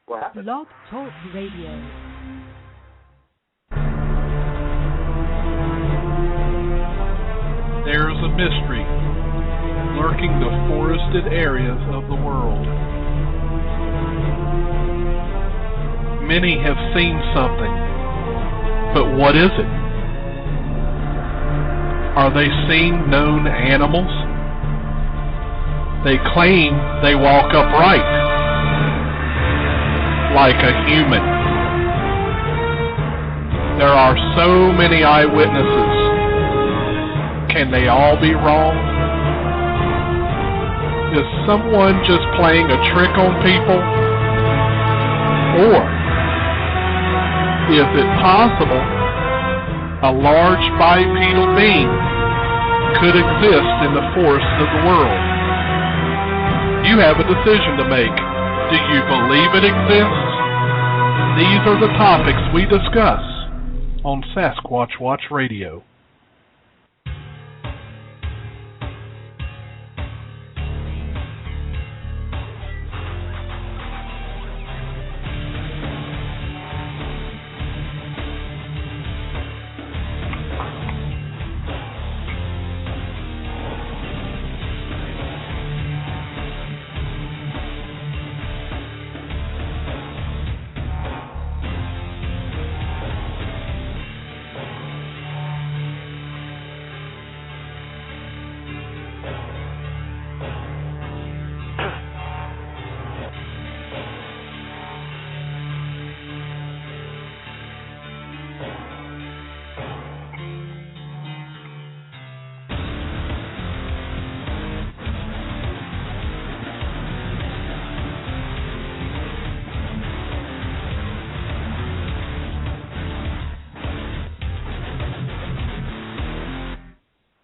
What happened? Blog Talk Radio. There's a mystery lurking the forested areas of the world. Many have seen something, but what is it? Are they seeing known animals? They claim they walk upright, like a human. There are so many eyewitnesses. Can they all be wrong? Is someone just playing a trick on people? Or is it possible a large bipedal being could exist in the forests of the world? You have a decision to make. Do you believe it exists? These are the topics we discuss on Sasquatch Watch Radio.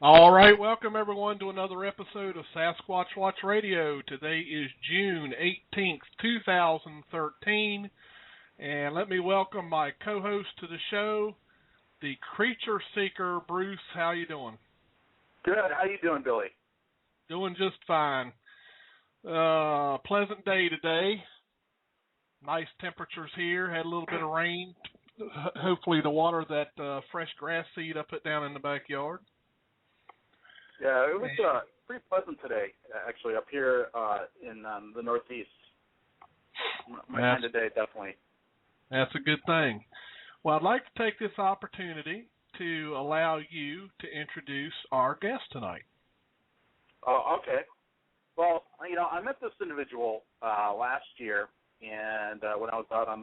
All right, welcome everyone to another episode of Sasquatch Watch Radio. Today is June 18th, 2013, and let me welcome my co-host to the show, the Creature Seeker, Bruce. How you doing? Good. How you doing, Billy? Doing just fine. Pleasant day today. Nice temperatures here. Had a little bit of rain. Hopefully to water that fresh grass seed I put down in the backyard. Yeah, it was pretty pleasant today, actually, up here in the Northeast. My kind of day, definitely. That's a good thing. Well, I'd like to take this opportunity to allow you to introduce our guest tonight. Oh, okay. Well, I met this individual last year, and when I was out on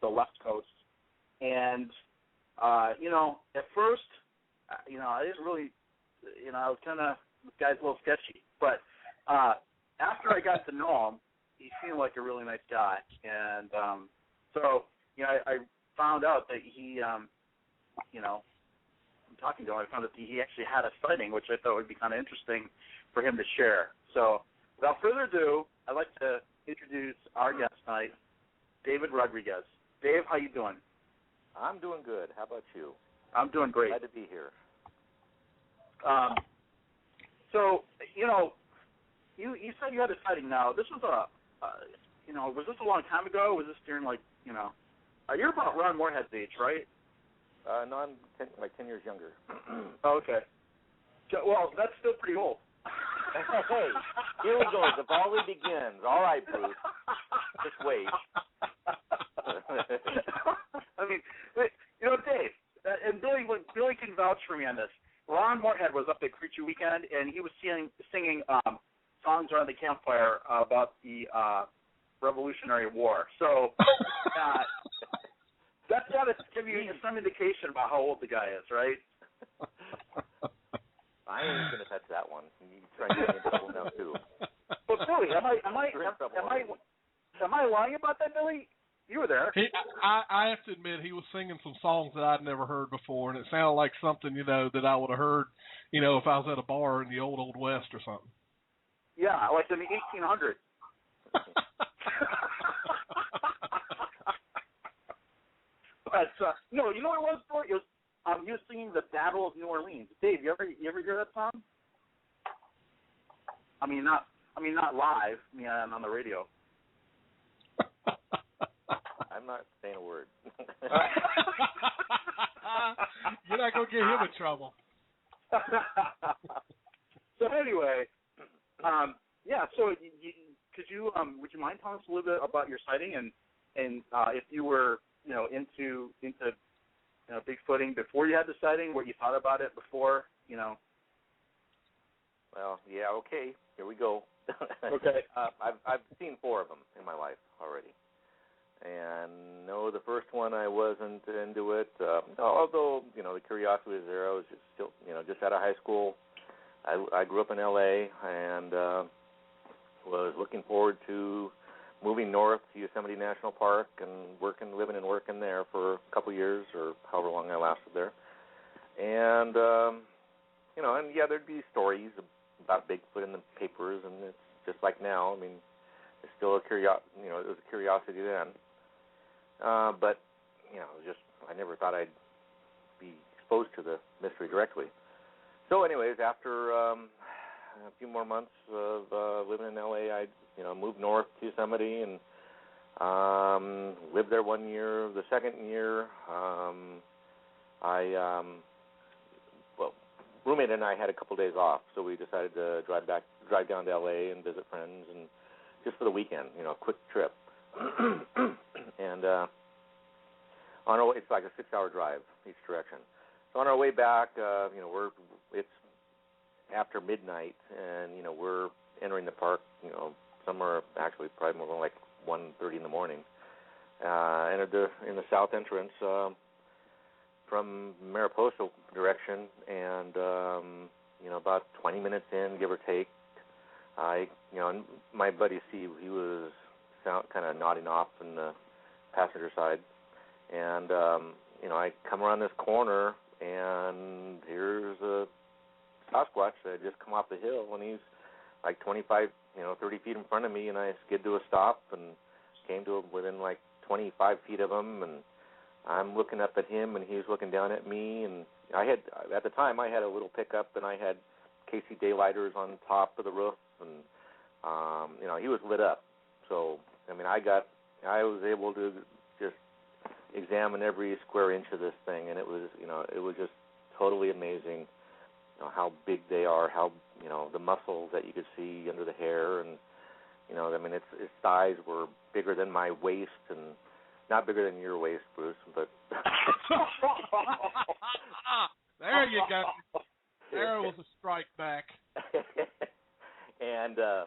the left coast, and at first, I didn't really. I was kind of, this guy's a little sketchy. But after I got to know him, he seemed like a really nice guy. And I found out that he, talking to him, I found out that he actually had a sighting, which I thought would be kind of interesting for him to share. So without further ado, I'd like to introduce our guest tonight, David Rodriguez. Dave, how you doing? I'm doing good. How about you? I'm doing great. Glad to be here. You said you had a sighting. Now, this was was this a long time ago? Was this during you're about Ron Moorhead's age, right? No, I'm 10 years younger. Oh, okay. Well, that's still pretty old. Hey, here we go. The volley begins. All right, Bruce. Just wait. I mean, Dave, and Billy can vouch for me on this. Ron Moorhead was up at Creature Weekend, and he was singing songs around the campfire about the Revolutionary War. So that's got to give you some indication about how old the guy is, right? I ain't going to touch that one. You try to get me in trouble now, too. But Billy, am I lying about that, Billy? You were there. I have to admit, he was singing some songs that I'd never heard before, and it sounded like something, that I would have heard, if I was at a bar in the old West or something. Yeah, like in the 1800s. But, no, you know what it was for? It was, he was singing the Battle of New Orleans. Dave, you ever hear that song? I mean, not live, on the radio. I'm not saying a word. You're not going to get him in trouble. So anyway, so would you mind telling us a little bit about your sighting and if you were, into Bigfooting before you had the sighting, what you thought about it before, Well, yeah, okay. Here we go. Okay. I've seen 4 of them in my life already. And no, the first one I wasn't into it. Although, the curiosity was there. I was just out of high school. I grew up in L.A. and was looking forward to moving north to Yosemite National Park and living and working there for a couple years or however long I lasted there. And, there'd be stories about Bigfoot in the papers, and it's just like now. I mean, it's still it was a curiosity then. But, I never thought I'd be exposed to the mystery directly. So anyways, after a few more months of living in L.A., I moved north to Yosemite and lived there 1 year. The second year, roommate and I had a couple days off, so we decided to drive down to L.A. and visit friends, and just for the weekend, a quick trip. And on our way, it's like a 6-hour drive each direction. So on our way back, it's after midnight, and we're entering the park, somewhere actually probably more like 1:30 in the morning. Entered in the south entrance from Mariposa direction, and about 20 minutes in, give or take, and my buddy Steve, he was kind of nodding off in the passenger side, and I come around this corner, and here's a Sasquatch that had just come off the hill, and he's like 25, 30 feet in front of me, and I skid to a stop and came to within like 25 feet of him, and I'm looking up at him, and he's looking down at me, and at the time I had a little pickup, and I had KC daylighters on top of the roof, and he was lit up. So I was able to just examine every square inch of this thing, and it was just totally amazing. How big they are, how the muscles that you could see under the hair, and its thighs were bigger than my waist, and not bigger than your waist, Bruce, but there you go. There was a strike back. And I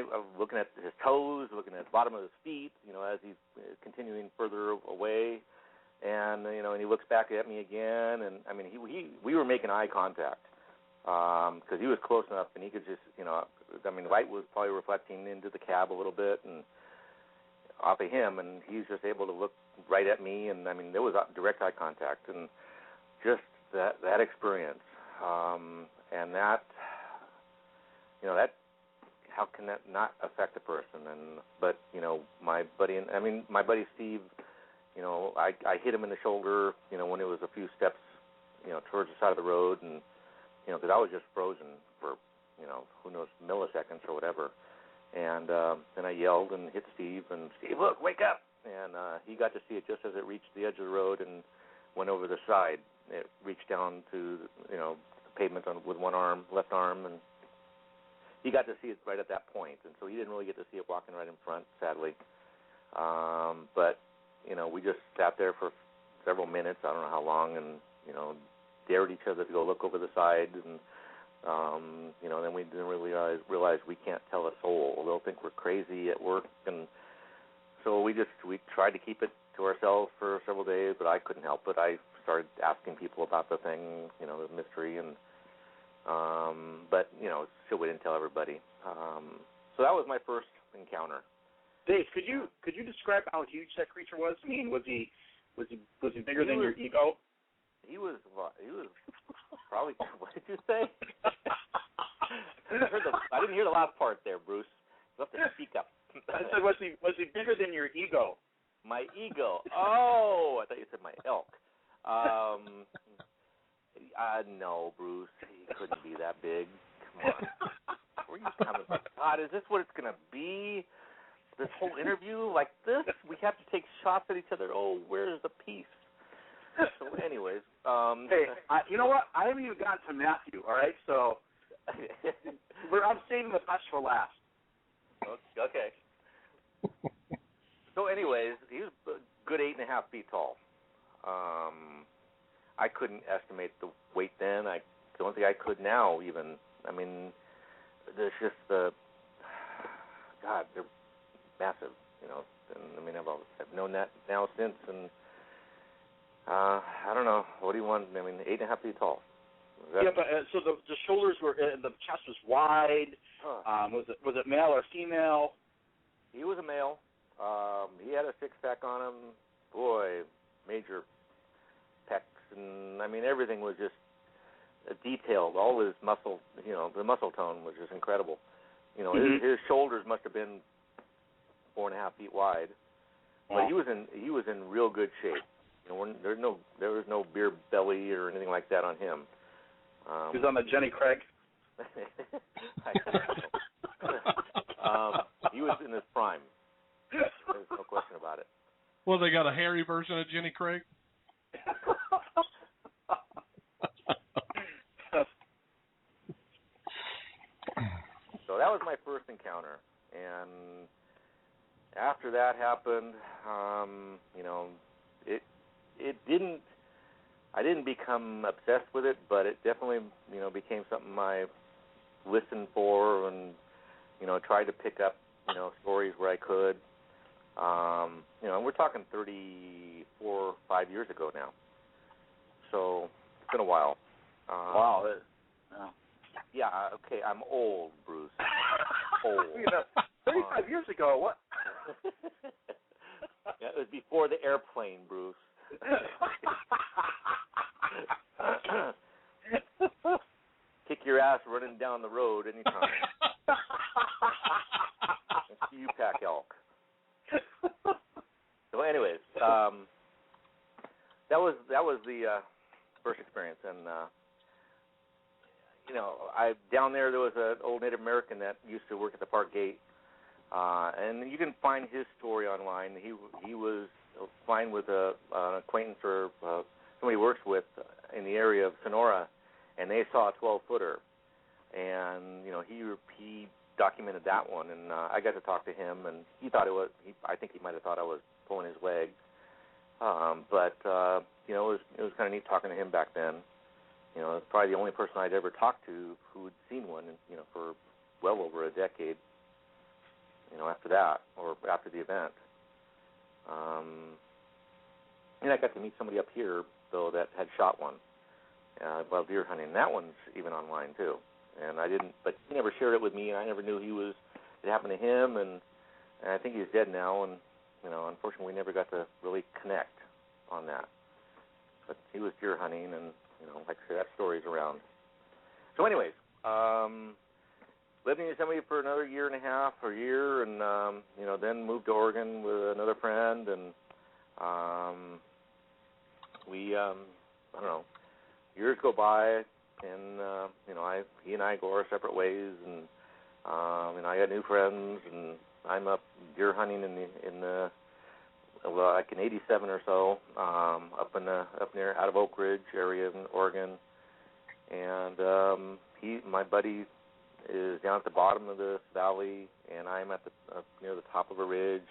was looking at his toes, looking at the bottom of his feet, as he's continuing further away. And and he looks back at me again, and we were making eye contact because he was close enough, and he could just light was probably reflecting into the cab a little bit and off of him, and he's just able to look right at me, and there was direct eye contact, and just that experience, and that how can that not affect a person? But my buddy Steve. I hit him in the shoulder, when it was a few steps, towards the side of the road, and, because I was just frozen for, who knows, milliseconds or whatever. And then I yelled and hit Steve, and Steve, look, wake up! And he got to see it just as it reached the edge of the road and went over the side. It reached down to, the pavement with one arm, left arm, and he got to see it right at that point. And so he didn't really get to see it walking right in front, sadly. But we just sat there for several minutes, I don't know how long, and, dared each other to go look over the side, and, then we didn't really realize we can't tell a soul. They'll think we're crazy at work, and so we tried to keep it to ourselves for several days, but I couldn't help it. I started asking people about the thing, the mystery, and, but, still we didn't tell everybody. So that was my first encounter. Dave, could you describe how huge that creature was? Was he bigger than your ego? He was probably. What did you say? I didn't hear the last part there, Bruce. You have to speak up. I said, was he bigger than your ego? My ego. Oh, I thought you said my elk. No, Bruce, he couldn't be that big. Come on. Where are you coming from? God, is this what it's gonna be? this whole interview like this? We have to take shots at each other. Oh, where's the peace? So, anyways. Hey, you know what? I haven't even gotten to Matthew, all right? So I'm saving the best for last. Okay. So, anyways, he was a good 8.5 feet tall. I couldn't estimate the weight then. I don't think I could now even. I mean, there's just God, they're massive, you know. And I mean, I've known that now since, and I don't know. What do you want? I mean, 8.5 feet tall. Yeah, but so the shoulders were, the chest was wide. Was it male or female? He was a male. He had a six-pack on him. Boy, major pecs, and I mean, everything was just detailed. All his muscle, you know, the muscle tone was just incredible. You know, his shoulders must have been 4.5 feet wide, but he was in real good shape. You know, there was no beer belly or anything like that on him. He was on the Jenny Craig. He was in his prime. There's no question about it. Well, they got a hairy version of Jenny Craig. So that was my first encounter, and after that happened, you know, it didn't. I didn't become obsessed with it, but it definitely, you know, became something I listened for, and you know, tried to pick up, you know, stories where I could. You know, and we're talking 5 years ago now. So it's been a while. Wow. Yeah, okay, I'm old, Bruce. Old. You know, 35 years ago, what? Yeah, it was before the airplane, Bruce. Kick your ass running down the road anytime. You pack elk. So, anyways, that was the first experience, and you know, down there was an old Native American that used to work at the park gate, and you can find his story online. He was flying with an acquaintance or somebody he works with in the area of Sonora, and they saw a 12-footer, and you know, he documented that one, and I got to talk to him, and he thought it was. I think he might have thought I was pulling his leg, but you know, it was kind of neat talking to him back then. You know, it's probably the only person I'd ever talked to who had seen one, you know, for well over a decade. You know, after that or after the event, and I got to meet somebody up here though that had shot one while deer hunting. And that one's even online too. And I didn't, but he never shared it with me, and I never knew it happened to him, and I think he's dead now, and you know, unfortunately, we never got to really connect on that. But he was deer hunting, and you know, like I said, that story's around. So, anyways, lived in Yosemite for another year and a half or year, and you know, then moved to Oregon with another friend, and we, I don't know, years go by. And you know, he and I go our separate ways, and I got new friends, and I'm up deer hunting in the like in '87 or so, up near out of Oak Ridge area in Oregon, and my buddy is down at the bottom of this valley, and I'm at near the top of a ridge,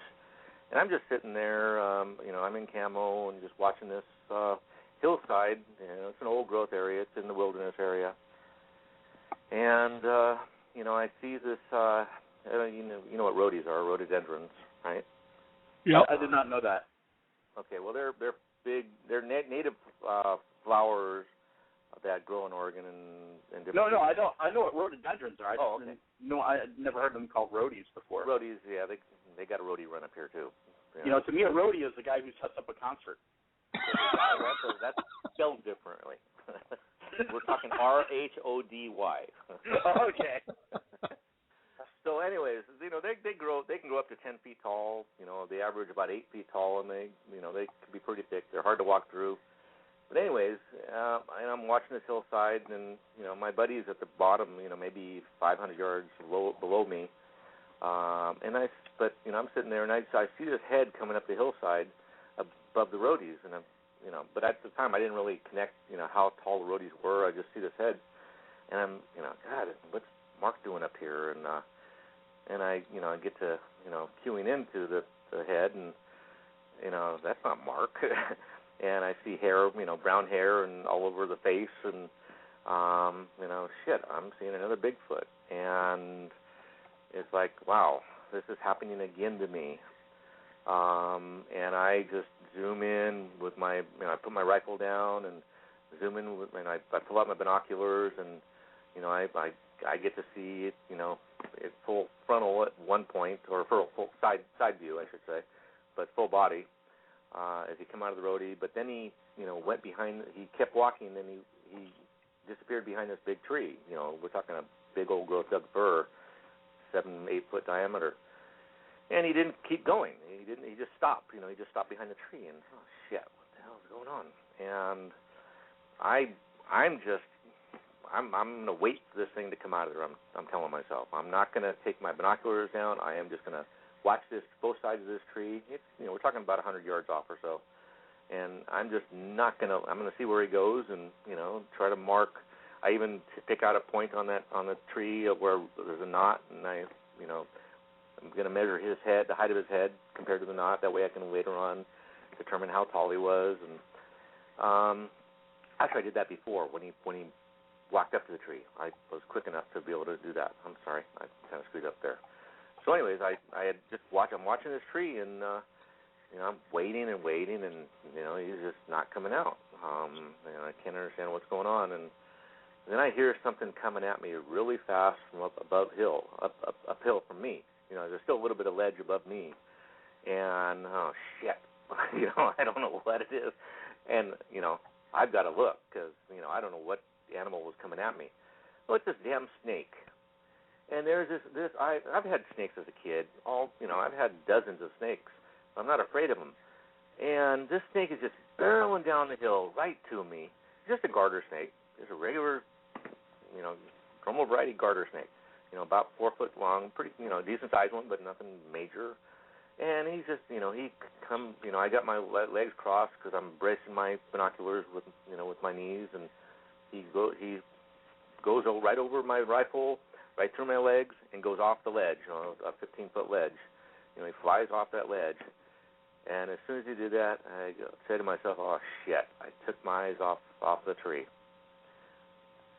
and I'm just sitting there, you know, I'm in camo and just watching this. Hillside, you know, it's an old growth area. It's in the wilderness area, and you know, I see this. You know what rhodiots are? Rhododendrons, right? Yeah. I did not know that. Okay, well, they're big. They're native flowers that grow in Oregon and different. No, I don't. I know what rhododendrons are. Okay. No, I never heard them called rhodies before. Rhodies, yeah, they got a rhodie run up here too. You know, to me, a rhodie is the guy who sets up a concert. That's spelled differently. We're talking RHODY. Okay. So, anyways, you know, they can grow up to 10 feet tall. You know, they average about 8 feet tall, and they can be pretty thick. They're hard to walk through. But anyways, and I'm watching this hillside, and you know, my buddy's at the bottom. You know, maybe 500 yards below me, But I'm sitting there and I see this head coming up the hillside above the roadies, and but at the time I didn't really connect, how tall the roadies were. I just see this head, and I'm, God, what's Mark doing up here? And I get to, queuing into the head, and that's not Mark. And I see hair, brown hair and all over the face, and shit, I'm seeing another Bigfoot, and it's like, wow, this is happening again to me. And I just zoom in with my, I put my rifle down and zoom in with, and I pull out my binoculars, and I get to see it, it's full frontal at one point, or full side view, I should say, but full body as he came out of the roadie. But then he, went behind. He kept walking, and he disappeared behind this big tree. We're talking a big old growth Doug fir, 7-8 foot diameter. And he didn't keep going. He just stopped. He just stopped behind the tree. And oh shit, what the hell is going on? And I'm gonna wait for this thing to come out of there. I'm telling myself, I'm not gonna take my binoculars down. I am just gonna watch this, both sides of this tree. It's, we're talking about 100 yards off or so. And I'm just not gonna. I'm gonna see where he goes, and try to mark. I even pick out a point on the tree of where there's a knot, and I'm going to measure his head, the height of his head compared to the knot. That way I can later on determine how tall he was. And actually I did that before when he walked up to the tree. I was quick enough to be able to do that. I'm sorry, I kind of screwed up there. So anyways, I had just I'm watching this tree, and I'm waiting, and he's just not coming out. I can't understand what's going on. And then I hear something coming at me really fast from uphill from me. There's still a little bit of ledge above me, and oh shit, I don't know what it is, and I've got to look because I don't know what animal was coming at me. Well, it's this damn snake, and there's this. I've had snakes as a kid. I've had dozens of snakes. I'm not afraid of them, and this snake is just barreling down the hill right to me. Just a garter snake. Just a regular, normal variety garter snake. About 4 foot long, pretty, decent sized one, but nothing major. And he's just, I got my legs crossed because I'm bracing my binoculars with my knees, and he goes right over my rifle, right through my legs, and goes off the ledge, a 15-foot ledge. He flies off that ledge. And as soon as he did that, I said to myself, oh, shit, I took my eyes off the tree.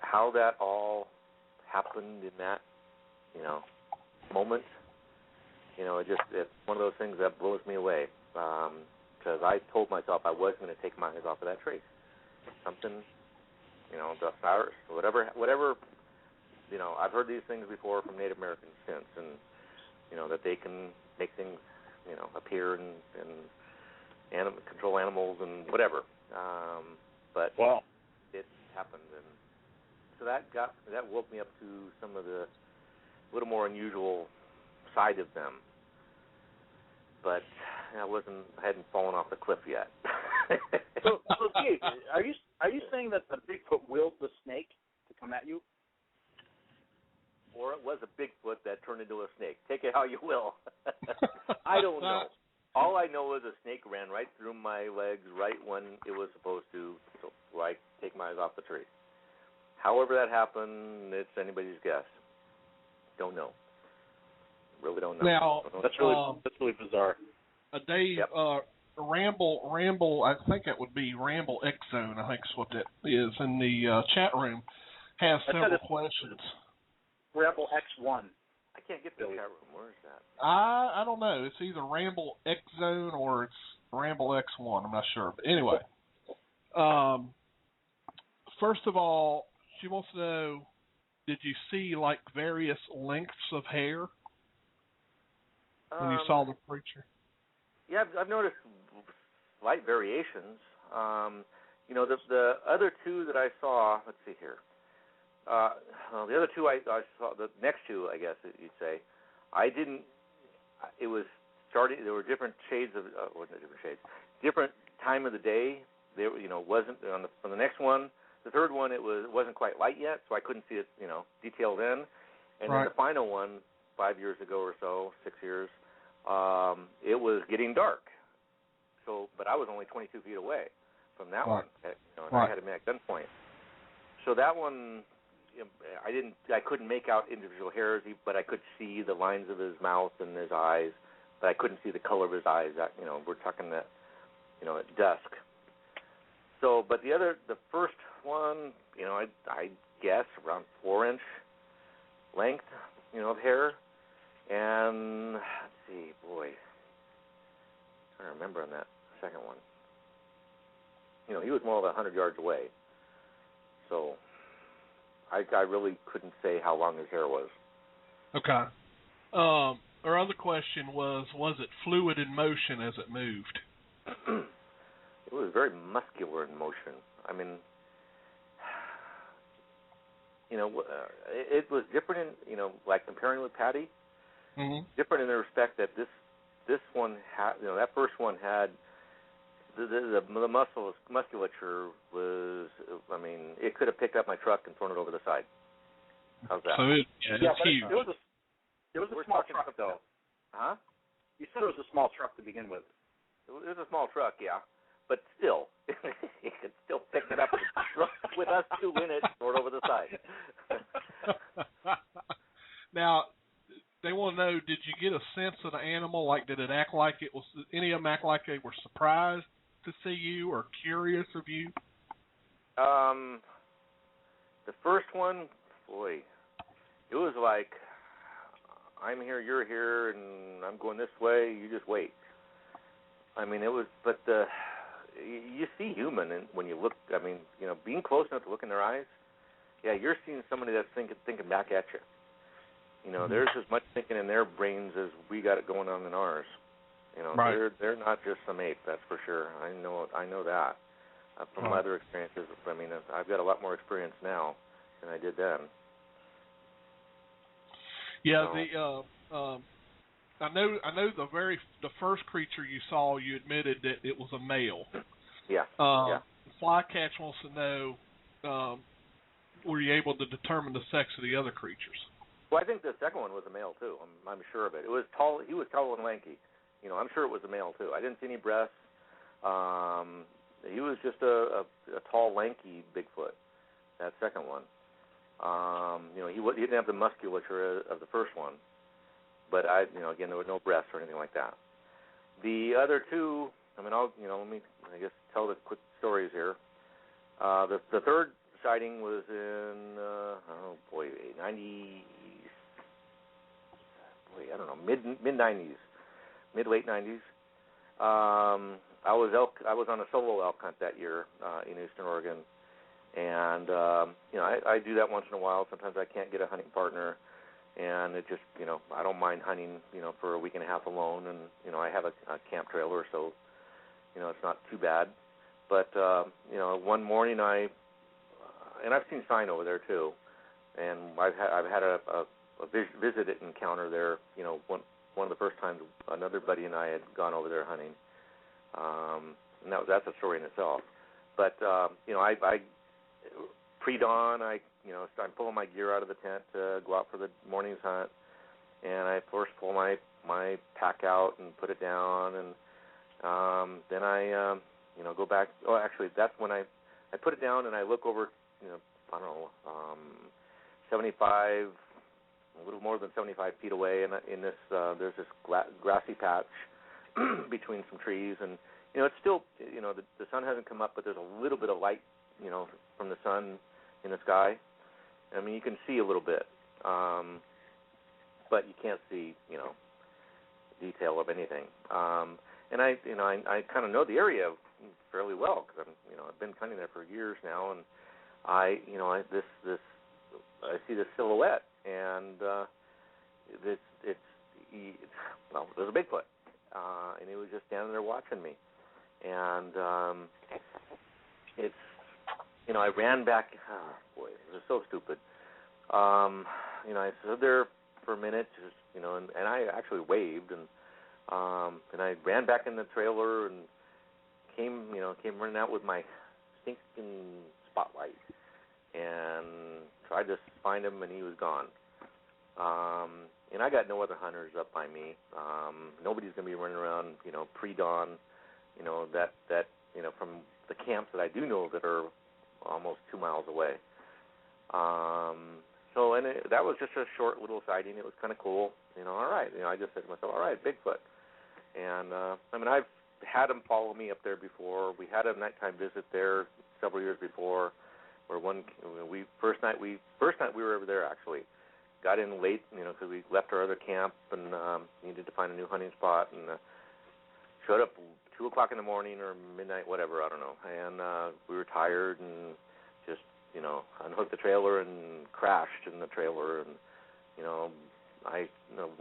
How that all happened in that, moment, it's one of those things that blows me away, because I told myself I wasn't going to take my eyes off of that tree. Something, the virus, whatever, I've heard these things before from Native Americans since, and, that they can make things, appear and control animals and whatever. But wow. It happened, and so that woke me up to some of the little more unusual side of them. But I hadn't fallen off the cliff yet. So Dave, are you saying that the Bigfoot willed the snake to come at you? Or it was a Bigfoot that turned into a snake. Take it how you will. I don't know. All I know is a snake ran right through my legs right when it was supposed to, so I take my eyes off the tree. However that happened, it's anybody's guess. Don't know. Really don't know. Now, that's really bizarre. Dave, yep. Ramble, I think it would be Ramble X Zone, I think is what that is, in the chat room, has several questions. Ramble X1. I can't get the chat room. Where is that? I don't know. It's either Ramble X Zone or it's Ramble X1. I'm not sure. But anyway, first of all, she wants to know, did you see like various lengths of hair when you saw the creature? Yeah, I've noticed slight variations. The other two that I saw, let's see here. The other two I saw, the next two, I guess you'd say, I didn't. It was starting. There were different shades of, wasn't different shades, different time of the day. There, wasn't on the next one. The third one, it wasn't quite light yet, so I couldn't see it, detailed in. And right. then the final one, 5 years ago or so, 6 years, it was getting dark. So, but I was only 22 feet away from that one, and I had him at gunpoint. So that one, I couldn't make out individual hairs, but I could see the lines of his mouth and his eyes, but I couldn't see the color of his eyes. That, we're talking that, at dusk. So, but the first one, I guess around 4-inch length, of hair, and let's see, boy, I'm trying to remember on that second one. He was more than 100 yards away, so I really couldn't say how long his hair was. Okay. Our other question was it fluid in motion as it moved? It was very muscular in motion. I mean, it was different in, like comparing with Patty, different in the respect that this one had, that first one had, the musculature was, I mean, it could have picked up my truck and thrown it over the side. How's that? So it's huge. It was a small truck, though. Huh? You said it was a small truck to begin with. It was a small truck, yeah. But still, he could still pick it up with us two in it, throw it over the side. Now, they want to know, did you get a sense of the animal? Like, did it act like it was, any of them act like they were surprised to see you or curious of you? The first one, boy, it was like, I'm here, you're here, and I'm going this way, you just wait. I mean, it was, but you see human and when you look, I mean, being close enough to look in their eyes, yeah, you're seeing somebody that's thinking back at you. There's as much thinking in their brains as we got it going on in ours. Right. They're not just some ape, that's for sure. I know that from my other experiences. I mean, I've got a lot more experience now than I did then. Yeah, I know the first creature you saw, you admitted that it was a male. Yeah. The Flycatch wants to know, were you able to determine the sex of the other creatures? Well, I think the second one was a male too. I'm sure of it. It was tall. He was tall and lanky. I'm sure it was a male too. I didn't see any breasts. He was just a tall, lanky Bigfoot. That second one. He didn't have the musculature of the first one. But again, there were no breasts or anything like that. The other two, I mean, let me, tell the quick stories here. The third sighting was in, mid-late 90s. I was on a solo elk hunt that year in Eastern Oregon, and I do that once in a while. Sometimes I can't get a hunting partner. And it just, I don't mind hunting, for a week and a half alone. And, I have a camp trailer, so, it's not too bad. But, one morning and I've seen sign over there too. And I've had a visit encounter there, one of the first times another buddy and I had gone over there hunting. And that's a story in itself. But, I pre-dawn, I'm pulling my gear out of the tent to go out for the morning's hunt, and I first pull my pack out and put it down, and then I go back. Oh, actually, that's when I put it down and I look over, 75, a little more than 75 feet away, and in this there's this grassy patch between some trees, and it's still, the sun hasn't come up, but there's a little bit of light, from the sun in the sky. I mean, you can see a little bit, but you can't see, detail of anything. And I kind of know the area fairly well because I've been hunting there for years now, and I see this silhouette, and it was a Bigfoot, and he was just standing there watching me, and I ran back. Oh, boy, it was so stupid. I stood there for a minute, just and I actually waved, and I ran back in the trailer and came running out with my stinking spotlight and tried to find him, and he was gone. and I got no other hunters up by me. Nobody's going to be running around, pre-dawn, that from the camps that I do know that are almost 2 miles away. That was just a short little sighting. It was kind of cool. All right. I just said to myself, all right, Bigfoot. And, I've had them follow me up there before. We had a nighttime visit there several years before, where first night we were over there actually. Got in late, because we left our other camp and needed to find a new hunting spot, and showed up 2 o'clock in the morning or midnight, whatever, I don't know. And we were tired and just, unhooked the trailer and crashed in the trailer. And,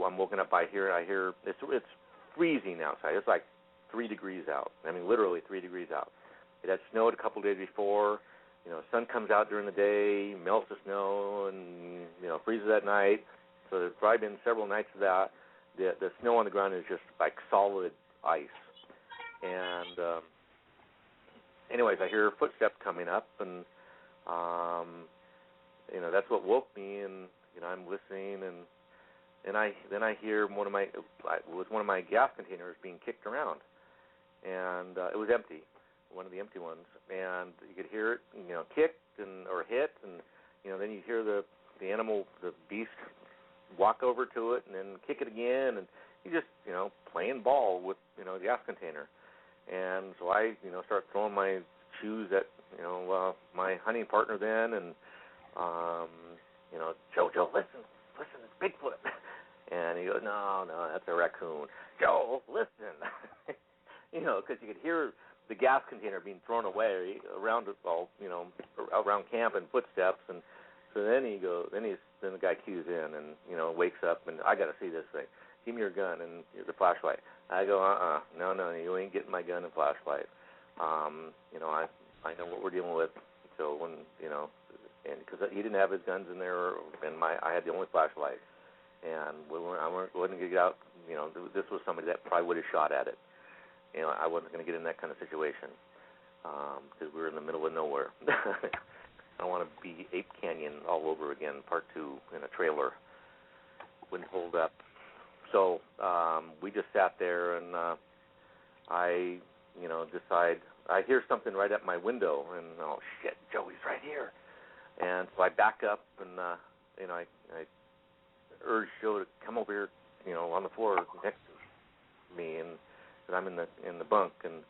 I'm woken up I hear it's freezing outside. It's like 3 degrees out. Literally 3 degrees out. It had snowed a couple of days before. Sun comes out during the day, melts the snow, and, freezes at night. So there's probably been several nights of that. The snow on the ground is just like solid ice. And anyways, I hear footsteps coming up, and, that's what woke me, and, I'm listening, and then I hear one of my gas containers being kicked around, and it was empty, one of the empty ones, and you could hear it, kicked or hit, and then you hear the animal, the beast, walk over to it and then kick it again, and you just playing ball with the gas container, and so I start throwing my shoes at my hunting partner then, and Joe, listen, it's Bigfoot. And he goes, no, that's a raccoon. Joe, listen. Because you could hear the gas container being thrown away around around camp and footsteps. And so then then the guy cues in and, wakes up, and I got to see this thing. Give me your gun and the flashlight. I go, no, you ain't getting my gun and flashlight. I know what we're dealing with. So when, and because he didn't have his guns in there, and I had the only flashlight. And I wasn't going to get out. This was somebody that probably would have shot at it. I wasn't going to get in that kind of situation because we were in the middle of nowhere. I don't want to be Ape Canyon all over again, part 2 in a trailer. Wouldn't hold up. So we just sat there, and I decide. I hear something right at my window, and oh shit, Joey's right here. And so I back up, and I urge Joe to come over here, on the floor next to me, and I'm in the bunk, and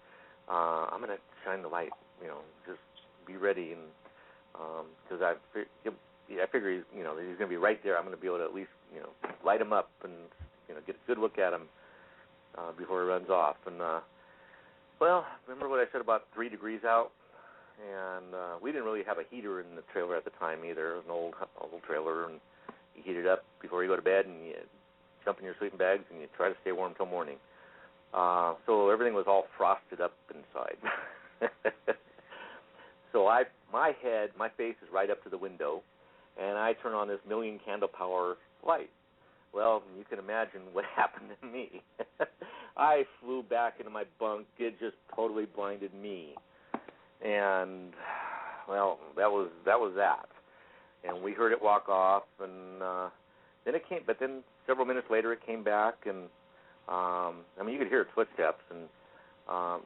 I'm gonna shine the light, just be ready, and because I figure he's gonna be right there. I'm gonna be able to at least light him up and get a good look at him before he runs off. And well, remember what I said about 3 degrees out, and we didn't really have a heater in the trailer at the time either. It was an old trailer, and you heat it up before you go to bed, and you jump in your sleeping bags, and you try to stay warm till morning. So everything was all frosted up inside. So my face is right up to the window, and I turn on this 1,000,000 candle power light. Well, you can imagine what happened to me. I flew back into my bunk. It just totally blinded me. And, well, that was that. And we heard it walk off, and then it came. But then several minutes later, it came back, and you could hear its footsteps. And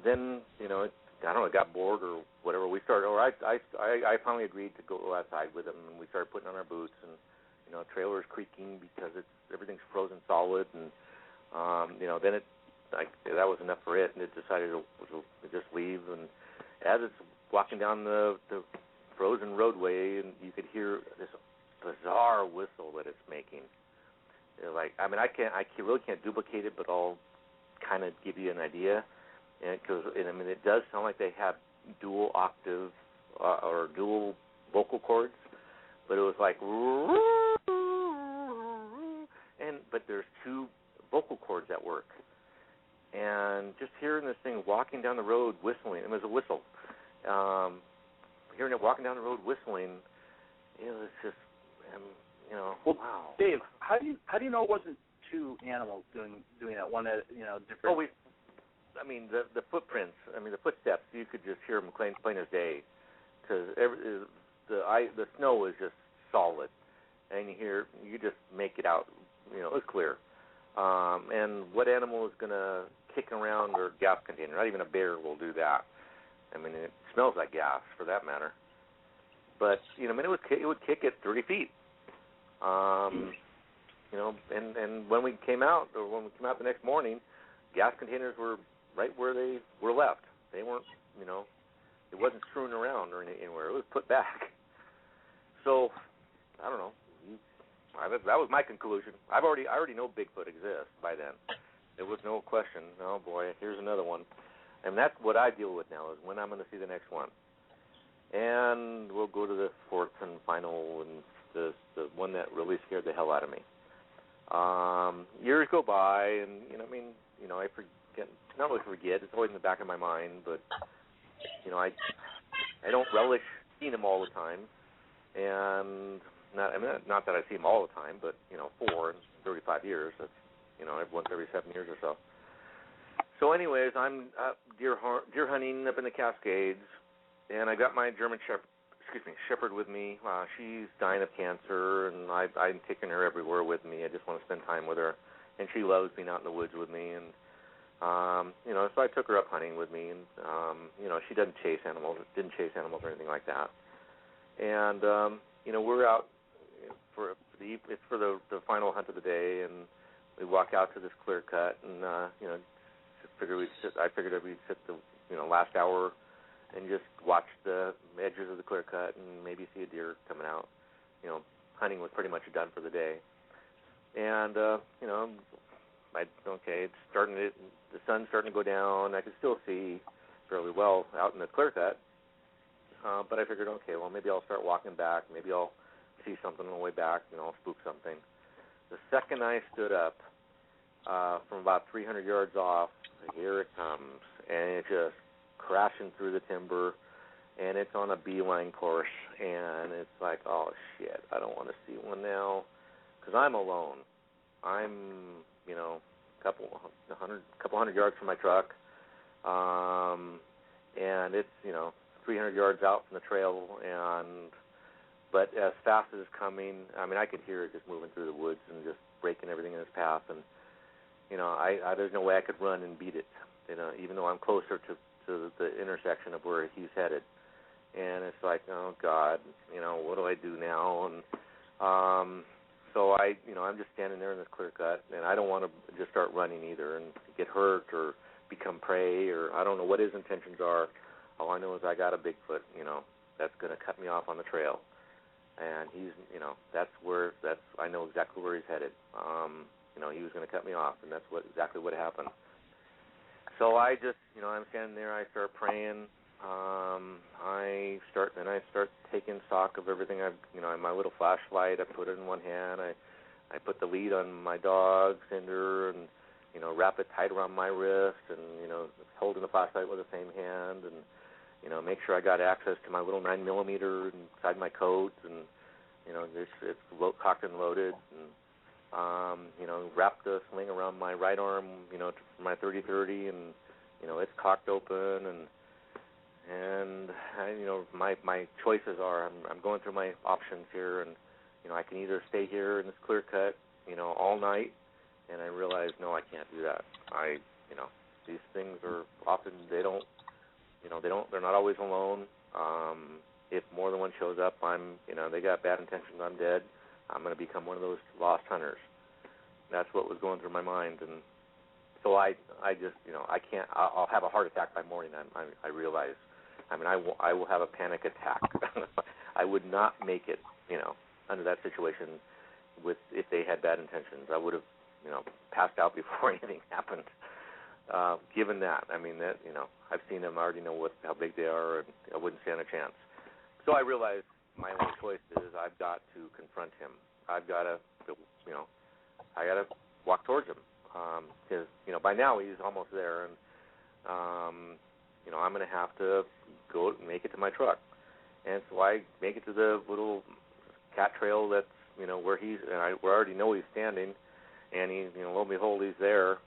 then, I don't know, it got bored or whatever. We started. Or I finally agreed to go outside with him, and we started putting on our boots, and trailer's creaking because everything's frozen solid, and then that was enough for it, and it decided to just leave. And as it's walking down the frozen roadway, and you could hear this bizarre whistle that it's making. I really can't duplicate it, but I'll kind of give you an idea. And it does sound like they have dual octave or dual vocal cords, but it was like, but there's 2 vocal cords at work. And just hearing this thing walking down the road whistling, it was a whistle. Hearing it walking down the road whistling, it was just, well, wow. Dave, how do you know it wasn't 2 animals doing that? One at different. Oh, the footprints. The footsteps. You could just hear them plain as day, because the snow was just solid, and you just make it out it was clear. And what animal is going to kick around their gas container? Not even a bear will do that. I mean, it smells like gas, for that matter. But it would kick it 30 feet. And when we came out the next morning, gas containers were right where they were left. They weren't, it wasn't strewn around or anywhere. It was put back. So, I don't know. That was my conclusion. I already know Bigfoot exists by then. There was no question. Oh boy, here's another one, and that's what I deal with now is when I'm going to see the next one. And we'll go to the fourth and final, and the one that really scared the hell out of me. Years go by, and I forget. Not really forget. It's always in the back of my mind, but I don't relish seeing them all the time, and not that I see them all the time, but 4 in 35 years. That's once every 7 years or so. So, anyways, I'm deer hunting up in the Cascades, and I got my German Shepherd with me. She's dying of cancer, and I'm taking her everywhere with me. I just want to spend time with her, and she loves being out in the woods with me, and so I took her up hunting with me, and she didn't chase animals or anything like that, and we're out for the final hunt of the day, and we walk out to this clear cut, and I figured we'd sit the last hour and just watch the edges of the clear cut and maybe see a deer coming out. Hunting was pretty much done for the day, and it's starting the sun's starting to go down. I could still see fairly well out in the clear cut, but I figured, okay, well, maybe I'll start walking back. Maybe I'll see something on the way back, I'll spook something. The second I stood up, from about 300 yards off, here it comes, and it's just crashing through the timber, and it's on a beeline course, and it's like, oh, shit, I don't want to see one now, because I'm alone. I'm, a couple hundred yards from my truck, and it's, 300 yards out from the trail, but as fast as it's coming, I could hear it just moving through the woods and just breaking everything in its path, and, there's no way I could run and beat it, even though I'm closer to the intersection of where he's headed. And it's like, oh, God, what do I do now? And so I'm just standing there in this clear cut, and I don't want to just start running either and get hurt or become prey, or I don't know what his intentions are. All I know is I got a Bigfoot, that's going to cut me off on the trail. And he's, I know exactly where he's headed. He was going to cut me off, and that's exactly what happened. So I just, I'm standing there, I start praying. I start taking stock of everything I've, my little flashlight, I put it in one hand. I put the lead on my dog, Cinder, and, wrap it tight around my wrist, and, holding the flashlight with the same hand, and, make sure I got access to my little 9mm inside my coat, and, it's cocked and loaded, and, wrap the sling around my right arm, for my 30-30, and, it's cocked open, and my choices are, I'm going through my options here, and, I can either stay here in this clear cut, all night, and I realize, no, I can't do that. These things are often, they're not always alone. If more than one shows up, they got bad intentions, I'm dead. I'm going to become one of those lost hunters. That's what was going through my mind, and so I just, I can't. I'll have a heart attack by morning. I realize. I will have a panic attack. I would not make it, under that situation, if they had bad intentions. I would have, passed out before anything happened. Given that, I've seen them. I already know how big they are, and I wouldn't stand a chance. So I realized my only choice is I've got to confront him. I've got to, I got to walk towards him, because by now he's almost there, and I'm going to have to go make it to my truck. And so I make it to the little cat trail that's where we already know he's standing, and he, lo and behold, he's there.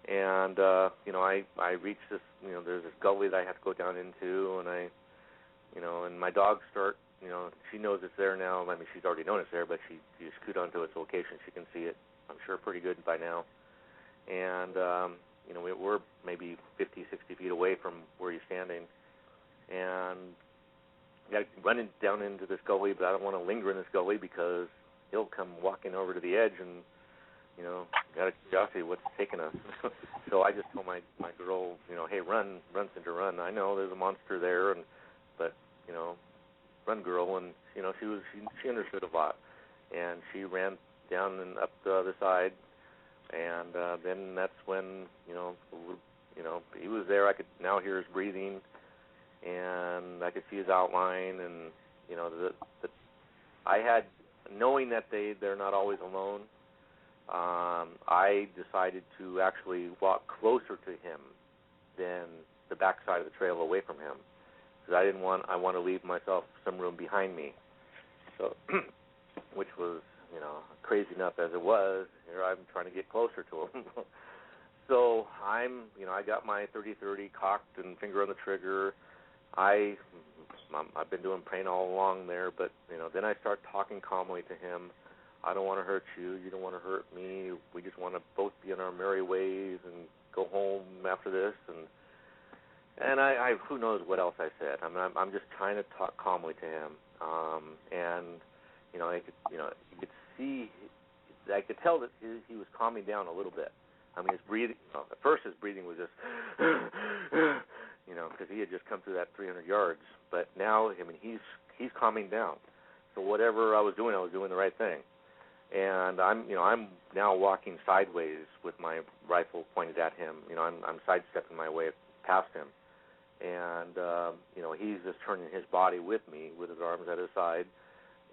And I reach this, there's this gully that I have to go down into, and and my dogs start, she knows it's there now. She's already known it's there, but she scoot onto its location. She can see it I'm sure pretty good by now. And, we're maybe 50, 60 feet away from where he's standing. And I got to run down into this gully, but I don't want to linger in this gully because he'll come walking over to the edge and, got a curiosity what's taking us. So I just told my girl, hey, run, Cinder, run. I know there's a monster there, but run, girl. And, she understood a lot. And she ran down and up the other side. And then that's when, he was there. I could now hear his breathing, and I could see his outline. And, I had, knowing that they're not always alone, I decided to actually walk closer to him than the backside of the trail away from him, because I want to leave myself some room behind me. So, which was, crazy enough as it was, here I'm trying to get closer to him. So I got my 30-30 cocked and finger on the trigger. I've been doing praying all along there, but, then I start talking calmly to him. I don't want to hurt you. You don't want to hurt me. We just want to both be on our merry ways and go home after this. And I who knows what else I said. I'm just trying to talk calmly to him. You could see, I could tell that he was calming down a little bit. His breathing, at first his breathing was just, because he had just come through that 300 yards. But now, he's calming down. So whatever I was doing the right thing. And I'm now walking sideways with my rifle pointed at him. I'm sidestepping my way past him. And, he's just turning his body with me, with his arms at his side,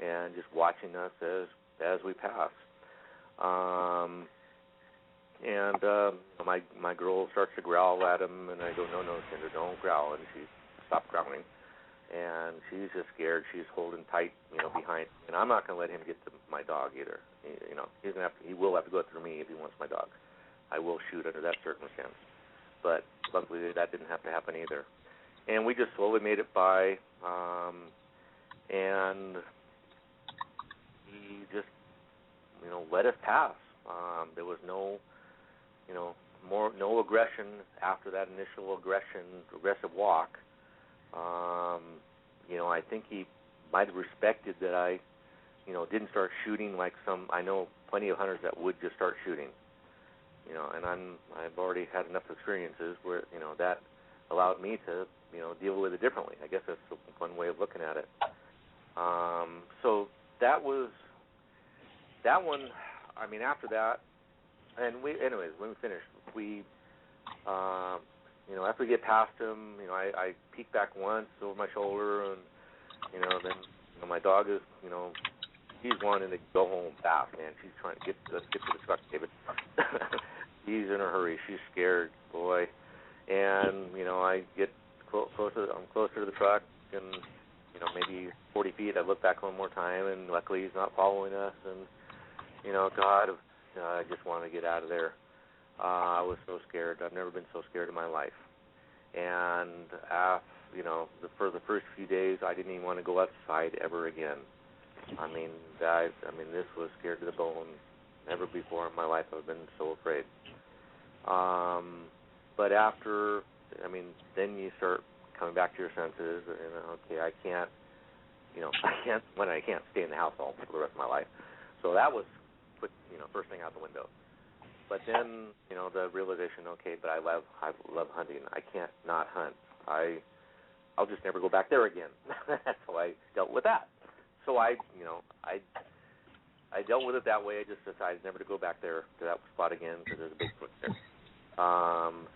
and just watching us as we pass. My girl starts to growl at him, and I go, no, Cinder, don't growl. And she stopped growling. And she's just scared. She's holding tight, behind. And I'm not going to let him get to my dog either. He will have to go through me if he wants my dog. I will shoot under that circumstance. But luckily that didn't have to happen either. And we just slowly made it by, and he just, let us pass. There was no aggression after that initial aggressive walk. I think he might have respected that I, didn't start shooting like I know plenty of hunters that would just start shooting. And I've already had enough experiences where, that allowed me to, deal with it differently. I guess that's one way of looking at it. So that was that one. After that, and anyways, when we finished, after we get past him, I peek back once over my shoulder, and, then, my dog is, she's wanting to go home fast, man. She's trying to get to the truck, David. She's in a hurry. She's scared, boy. And, I get closer. I'm closer to the truck, and, maybe 40 feet. I look back one more time, and luckily he's not following us. And, God, I just want to get out of there. I was so scared. I've never been so scared in my life. And, for the first few days, I didn't even want to go outside ever again. This was scared to the bone. Never before in my life I've been so afraid. But after, then you start coming back to your senses. Okay, I can't stay in the house all for the rest of my life. So that was put, first thing out the window. But then, the realization, okay, but I love hunting. I can't not hunt. I'll just never go back there again. That's how I dealt with that. So I dealt with it that way. I just decided never to go back there to that spot again because there's a Bigfoot there.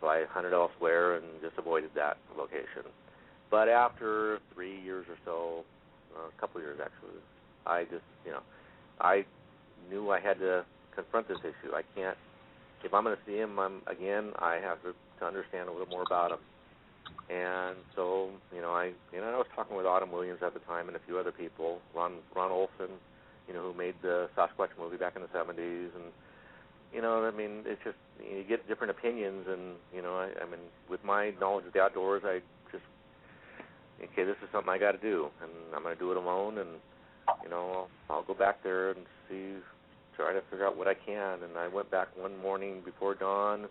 So I hunted elsewhere and just avoided that location. But after 3 years or so, a couple of years actually, I just, I knew I had to confront this issue. I can't, if I'm going to see him again, I have to understand a little more about him. And so, I was talking with Autumn Williams at the time and a few other people, Ron Olson, who made the Sasquatch movie back in the 70s, and, it's just, you get different opinions, and, with my knowledge of the outdoors, I just, okay, this is something I got to do, and I'm going to do it alone, and, I'll go back there and try to figure out what I can. And I went back one morning before dawn.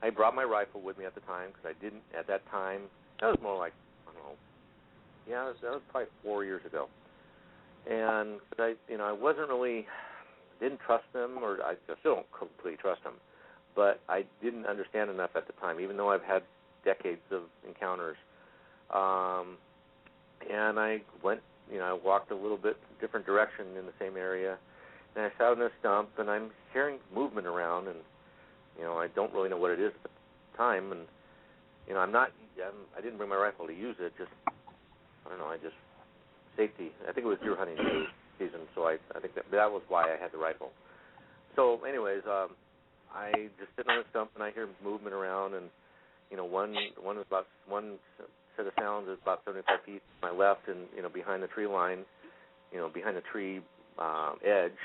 I brought my rifle with me at the time because I didn't at that time. That was more like, I don't know. Yeah, that was probably 4 years ago. And I wasn't really, didn't trust them, or I still don't completely trust them. But I didn't understand enough at the time, even though I've had decades of encounters. And I went, I walked a little bit different direction in the same area, and I sat on this stump, and I'm hearing movement around, and, I don't really know what it is at the time, and, I didn't bring my rifle to use it, just, I don't know, safety. I think it was deer hunting season, so I think that was why I had the rifle. So anyways, I just sit on the stump, and I hear movement around, and, one set of sounds is about 75 feet to my left, and, behind the tree line, behind the tree edge,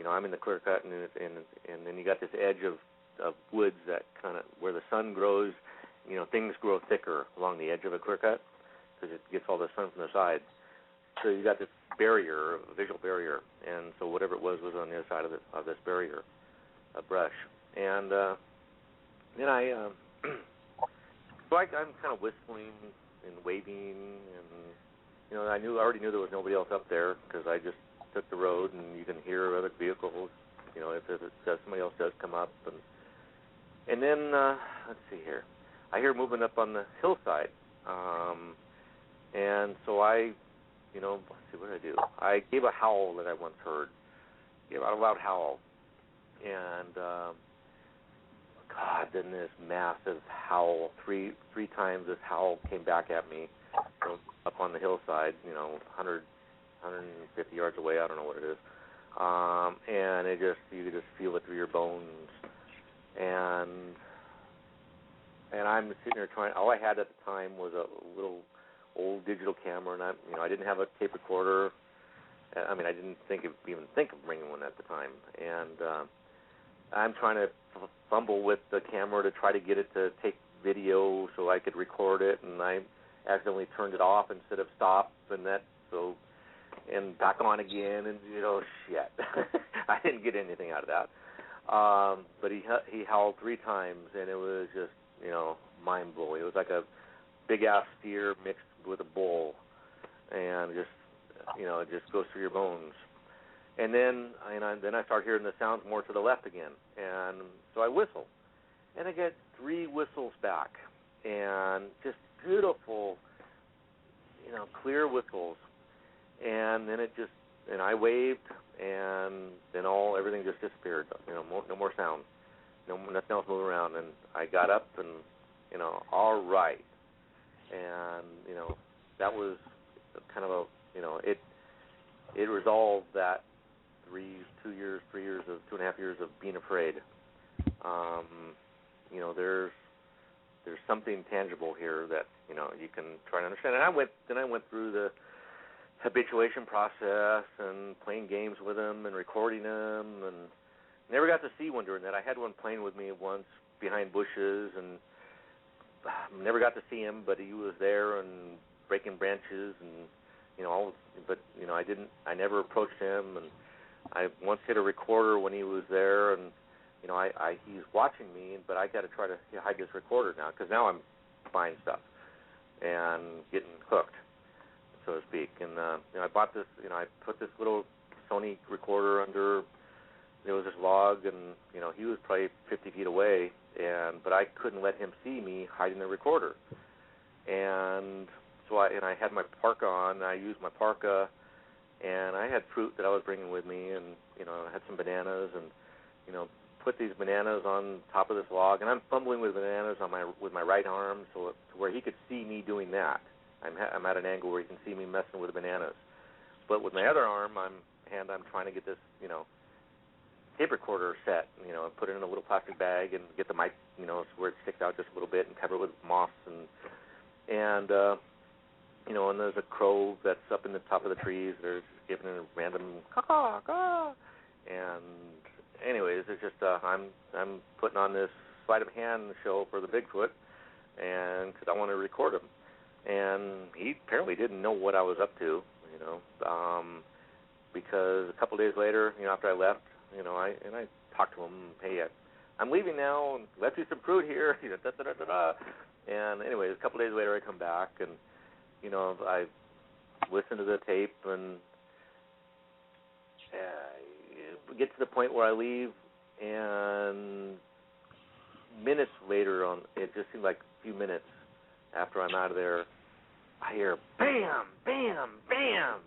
I'm in the clear cut, and then you got this edge of woods that kind of, where the sun grows, things grow thicker along the edge of a clear cut because it gets all the sun from the side. So you got this barrier, a visual barrier, and so whatever it was on the other side of this barrier, a brush. And then so I'm kind of whistling and waving, and I already knew there was nobody else up there because I just took the road, and you can hear other vehicles, if somebody else does come up, and then let's see here, I hear movement up on the hillside, and so I, let's see, what did I do? I gave a howl that I once heard, gave out a loud howl, and God, then this massive howl, three times this howl came back at me up on the hillside, 100, 150 yards away, I don't know what it is. And you could just feel it through your bones. And I'm sitting there all I had at the time was a little old digital camera, and I didn't have a tape recorder. I mean, I didn't even think of bringing one at the time. And I'm trying to fumble with the camera to try to get it to take video so I could record it, and I accidentally turned it off instead of stop, and back on again, and shit. I didn't get anything out of that. But he howled 3 times, and it was just mind blowing. It was like a big ass steer mixed with a bull, and just it just goes through your bones. And then I start hearing the sounds more to the left again, and so I whistle, and I get 3 whistles back, and just beautiful, clear whistles, and then and I waved, and then everything just disappeared. No more sound, nothing else moving around, and I got up, and all right, and that was kind of it resolved that 2.5 years of being afraid. There's something tangible here that you can try to understand. And I went through the habituation process and playing games with them and recording them, and never got to see one during that. I had one playing with me once behind bushes, and never got to see him, but he was there and breaking branches, and I never approached him, and I once hit a recorder when he was there, and he's watching me, but I got to try to hide this recorder now, because now I'm buying stuff and getting hooked, so to speak. And I bought this, I put this little Sony recorder under. There was this log, and he was probably 50 feet away, but I couldn't let him see me hiding the recorder. And so I had my parka on. I used my parka, and I had fruit that I was bringing with me, and I had some bananas, and put these bananas on top of this log, and I'm fumbling with bananas with my right arm, so to where he could see me doing that. I'm at an angle where he can see me messing with the bananas. But with my other arm, I'm trying to get this tape recorder set, and put it in a little plastic bag, and get the mic, so where it sticks out just a little bit, and cover it with moss, and there's a crow that's up in the top of the trees. They're just giving it a random caw caw, and anyways, it's just I'm putting on this sleight of hand show for the Bigfoot, and because I want to record him, and he apparently didn't know what I was up to, because a couple of days later, after I left, I talked to him. Hey, I'm leaving now. And left you some fruit here. And anyway, a couple days later, I come back and I listen to the tape and get to the point where I leave, and minutes later, it just seemed like a few minutes after I'm out of there, I hear bam, bam, bam,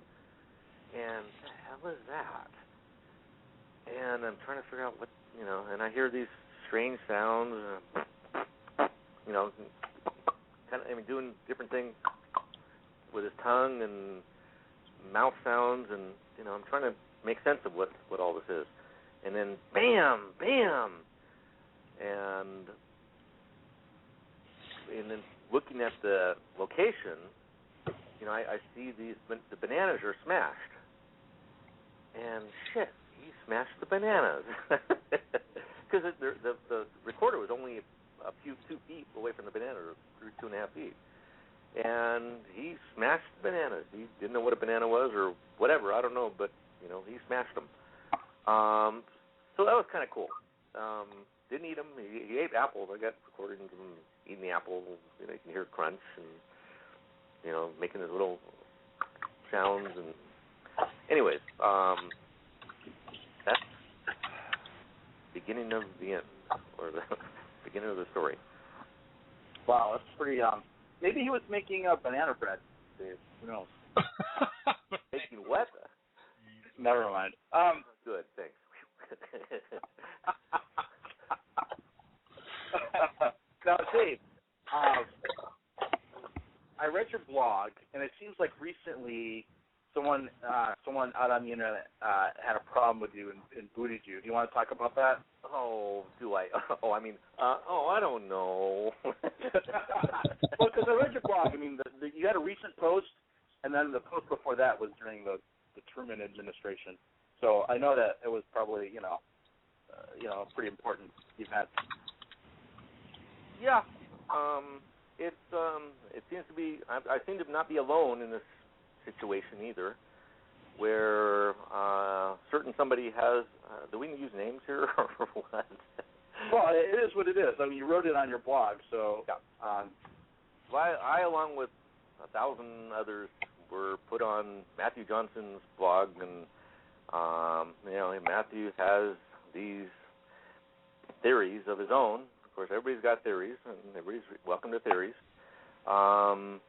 and the hell is that? And I'm trying to figure out what, and I hear these strange sounds, doing different things with his tongue and mouth sounds, and I'm trying to make sense of what all this is. And then bam, bam, and then looking at the location, I see the bananas are smashed. And shit, he smashed the bananas. Because the recorder was only a few 2 feet away from the banana, or 2.5 feet. And he smashed the bananas. He didn't know what a banana was or whatever, I don't know, but, he smashed them. So that was kind of cool. Didn't eat them. He ate apples. I got recordings of him eating the apples. You can hear crunch and, making his little sounds. And anyways, that's the beginning of the end, or the beginning of the story. Wow, that's pretty. Maybe he was making banana bread, Dave. Who knows? Making what? Never mind. Good, thanks. Now, Dave, I read your blog, and it seems like recently someone out on the internet had a problem with you and booted you. Do you want to talk about that? Oh, do I? I don't know. Well, because I read your blog. I mean, you had a recent post, and then the post before that was during the Truman administration. So I know that it was probably, a pretty important event. Yeah. It seems to be. I seem to not be alone in this situation either, where certain somebody has. Do we use names here or what? Well, it is what it is. I mean, you wrote it on your blog, so. Yeah. I, along with 1,000 others, were put on Matthew Johnson's blog, and Matthew has these theories of his own. Of course, everybody's got theories, and everybody's welcome to theories. And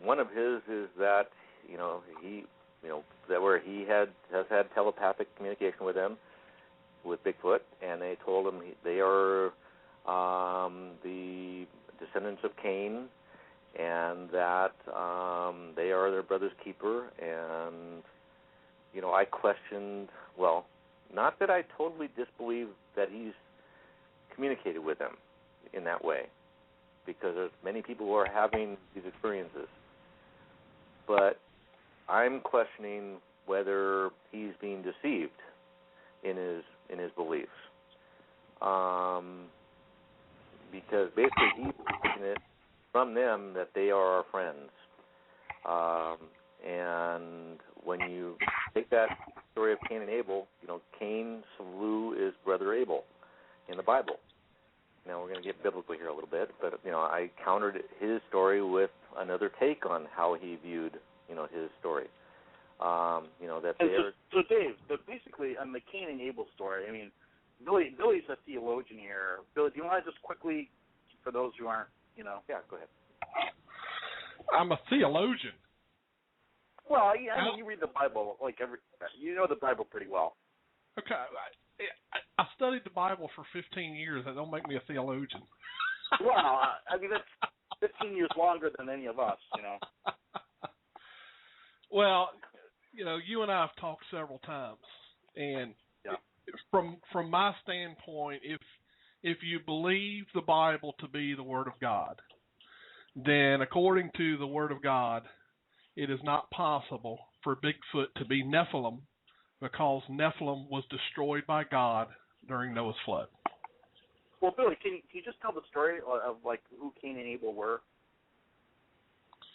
one of his is that that where he has had telepathic communication with them, with Bigfoot, and they told him they are the descendants of Cain, and that they are their brother's keeper. And I questioned. Well, not that I totally disbelieve that he's communicated with them in that way, because there's many people who are having these experiences. But I'm questioning whether he's being deceived in his beliefs, because basically he's taking it from them that they are our friends. And when you take that story of Cain and Abel, Cain slew his brother Abel in the Bible. Now, we're going to get biblical here a little bit, but, I countered his story with another take on how he viewed, his story. That so, Dave, basically, on the Cain and Abel story, I mean, Billy's a theologian here. Billy, do you want to just quickly, for those who aren't, Yeah, go ahead. I'm a theologian. Well, yeah, I mean, you read the Bible, you know the Bible pretty well. Okay, I studied the Bible for 15 years. That don't make me a theologian. Well, I mean, that's 15 years longer than any of us, Well, you and I have talked several times, and from my standpoint, if you believe the Bible to be the Word of God, then according to the Word of God, it is not possible for Bigfoot to be Nephilim, because Nephilim was destroyed by God during Noah's flood. Well, Billy, can you just tell the story of who Cain and Abel were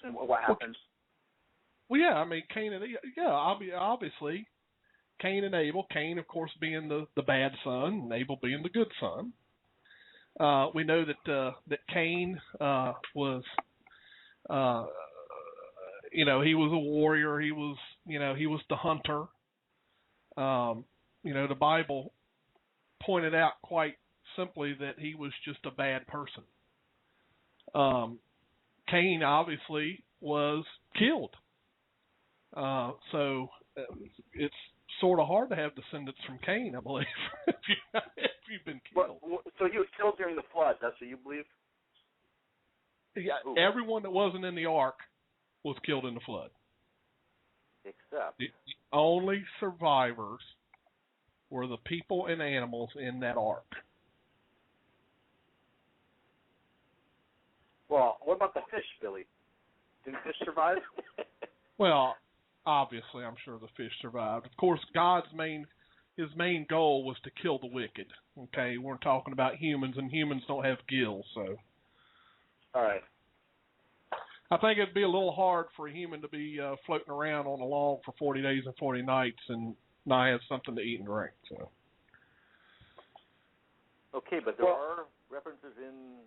and what happened? Well, yeah, I mean, Cain and obviously, Cain and Abel. Cain, of course, being the bad son, and Abel being the good son. We know that Cain was, he was a warrior. He was the hunter. The Bible pointed out quite simply that he was just a bad person. Cain obviously was killed. So it's sort of hard to have descendants from Cain, I believe, if you've been killed. So he was killed during the flood, that's what you believe? Yeah, everyone that wasn't in the ark was killed in the flood. Except the only survivors were the people and animals in that ark. Well, what about the fish, Billy? Didn't fish survive? Well, obviously, I'm sure the fish survived. Of course, his main goal was to kill the wicked. Okay, we're talking about humans, and humans don't have gills, so. All right. I think it'd be a little hard for a human to be floating around on a log for 40 days and 40 nights and not have something to eat and drink. So. Okay, but there are references in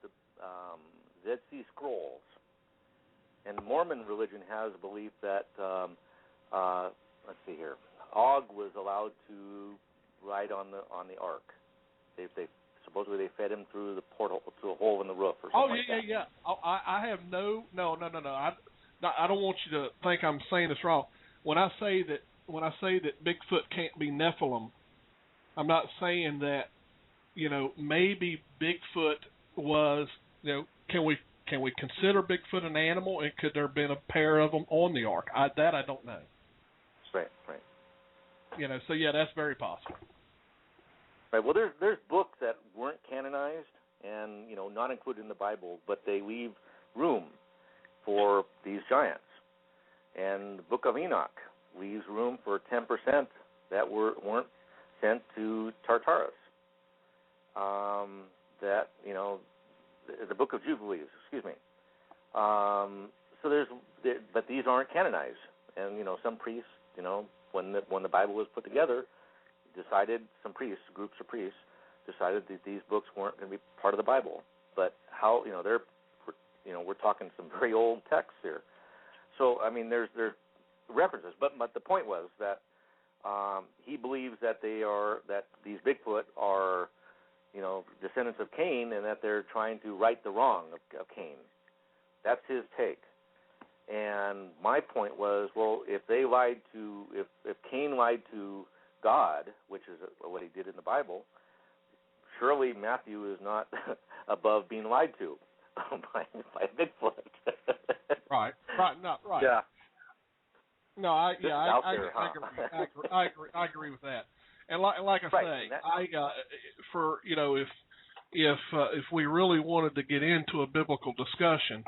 the Dead Sea Scrolls, and Mormon religion has a belief that let's see here, Og was allowed to ride on the ark. They supposedly they fed him through the portal to a hole in the roof or something like that. Yeah. I have no. I don't want you to think I'm saying this wrong. When I say that Bigfoot can't be Nephilim, I'm not saying that. Maybe Bigfoot was. Can we consider Bigfoot an animal, and could there have been a pair of them on the ark? I don't know. Right. So yeah, that's very possible. Right. Well, there's books that weren't canonized and not included in the Bible, but they leave room for these giants. And the Book of Enoch leaves room for 10% that weren't sent to Tartarus. The Book of Jubilees, excuse me. But these aren't canonized, and some priests, when the Bible was put together, groups of priests, decided that these books weren't going to be part of the Bible. But how, we're talking some very old texts here. So there's references, but the point was that he believes that these Bigfoot are descendants of Cain, and that they're trying to right the wrong of Cain. That's his take. And my point was, well, if Cain lied to God, which is what he did in the Bible, surely Matthew is not above being lied to by Bigfoot. Right. Yeah. No, I agree with that. And like I say, if we really wanted to get into a biblical discussion,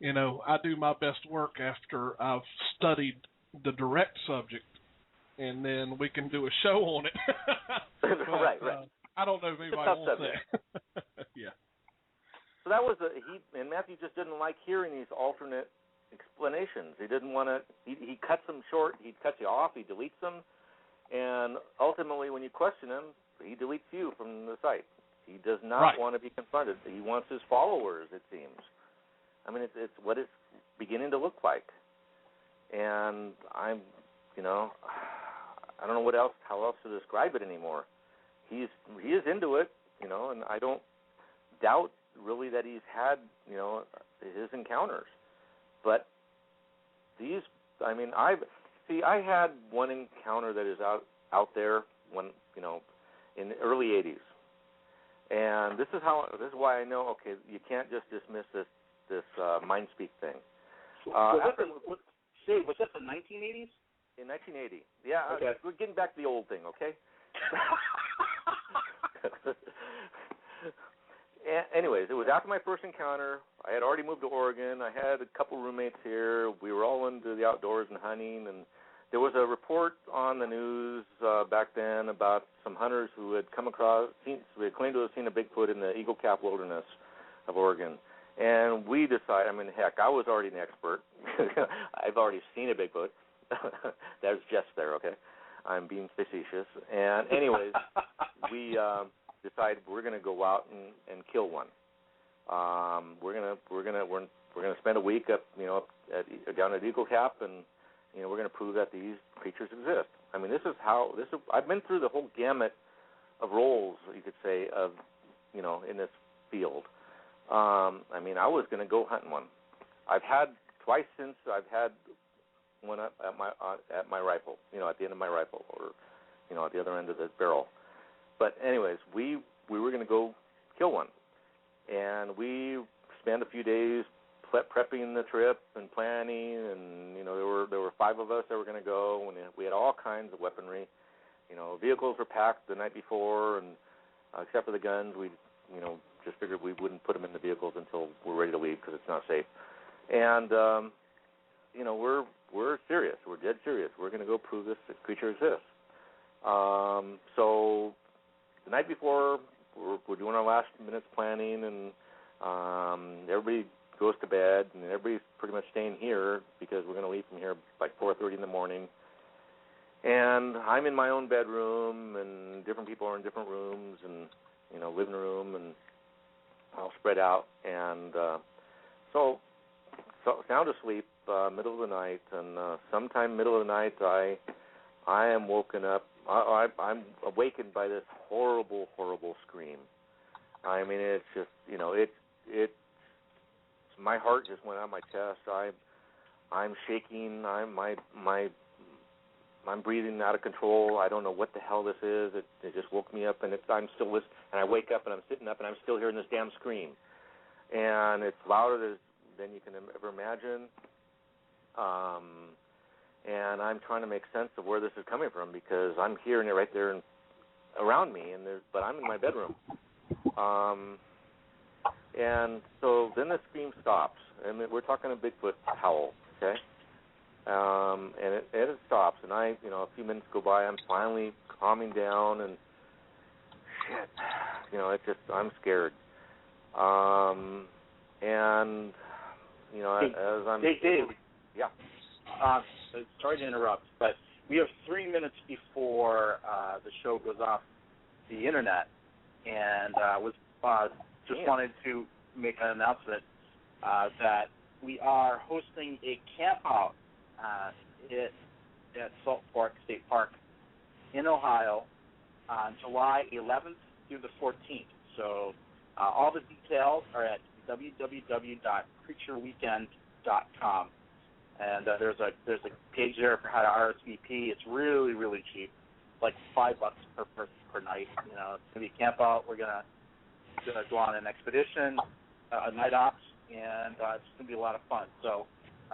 I do my best work after I've studied the direct subject, and then we can do a show on it. But, right. I don't know if anybody wants that. Yeah. So that was and Matthew just didn't like hearing these alternate explanations. He didn't want to. He cuts them short. He cuts you off. He deletes them. And ultimately, when you question him, he deletes you from the site. He does not want to be confronted. He wants his followers, it seems. It's what it's beginning to look like. And I don't know how else to describe it anymore. He is into it, and I don't doubt really that he's had, his encounters. But these, I had one encounter that is out there when, in the early 80s. And this is why I know, okay, you can't just dismiss this mind speak thing. Was that the 1980s? In 1980. Yeah, okay. We're getting back to the old thing, okay? Anyways, it was after my first encounter. I had already moved to Oregon. I had a couple roommates here. We were all into the outdoors and hunting, and there was a report on the news back then about some hunters who had they claimed to have seen a Bigfoot in the Eagle Cap Wilderness of Oregon. And we decided, heck, I was already an expert. I've already seen a Bigfoot. There's Jess there, okay? I'm being facetious. And anyways, we decided we're going to go out and kill one. We're gonna spend a week up down at Eagle Cap, and we're going to prove that these creatures exist. I mean, I've been through the whole gamut of roles, you could say, of in this field. I mean, I was going to go hunting one. I've had twice since I've had one at my rifle, at the end of my rifle, or at the other end of the barrel. But anyways, we were going to go kill one, and we spent a few days prepping the trip and planning, and there were 5 of us that were going to go, and we had all kinds of weaponry. Vehicles were packed the night before, and except for the guns, we just figured we wouldn't put them in the vehicles until we're ready to leave because it's not safe. And we're serious. We're dead serious. We're going to go prove this creature exists. So the night before, we're doing our last minutes planning, and everybody goes to bed, and everybody's pretty much staying here because we're going to leave from here by 4:30 in the morning. And I'm in my own bedroom, and different people are in different rooms, and living room, and all spread out. And so sound asleep, middle of the night, and sometime middle of the night, I am woken up. I'm awakened by this horrible, horrible scream. I mean, it's just, my heart just went out of my chest. I'm shaking. I'm breathing out of control. I don't know what the hell this is. It just woke me up, and I'm still listening. And I wake up, and I'm sitting up, and I'm still hearing this damn scream. And it's louder than you can ever imagine. And I'm trying to make sense of where this is coming from because I'm hearing it right there and around me, but I'm in my bedroom. And so then the scream stops, and we're talking a Bigfoot howl, okay? And it stops, and a few minutes go by. I'm finally calming down, and shit, I'm scared. And as I'm Dave. Yeah. Sorry to interrupt, but we have 3 minutes before the show goes off the internet, and wanted to make an announcement that we are hosting a camp out at Salt Fork State Park in Ohio on July 11th through the 14th. So all the details are at www.creatureweekend.com. And there's a page there for how to RSVP. It's really, really cheap, like $5 per person per night. It's going to be a camp out. We're going to go on an expedition, a night ops, and it's going to be a lot of fun. So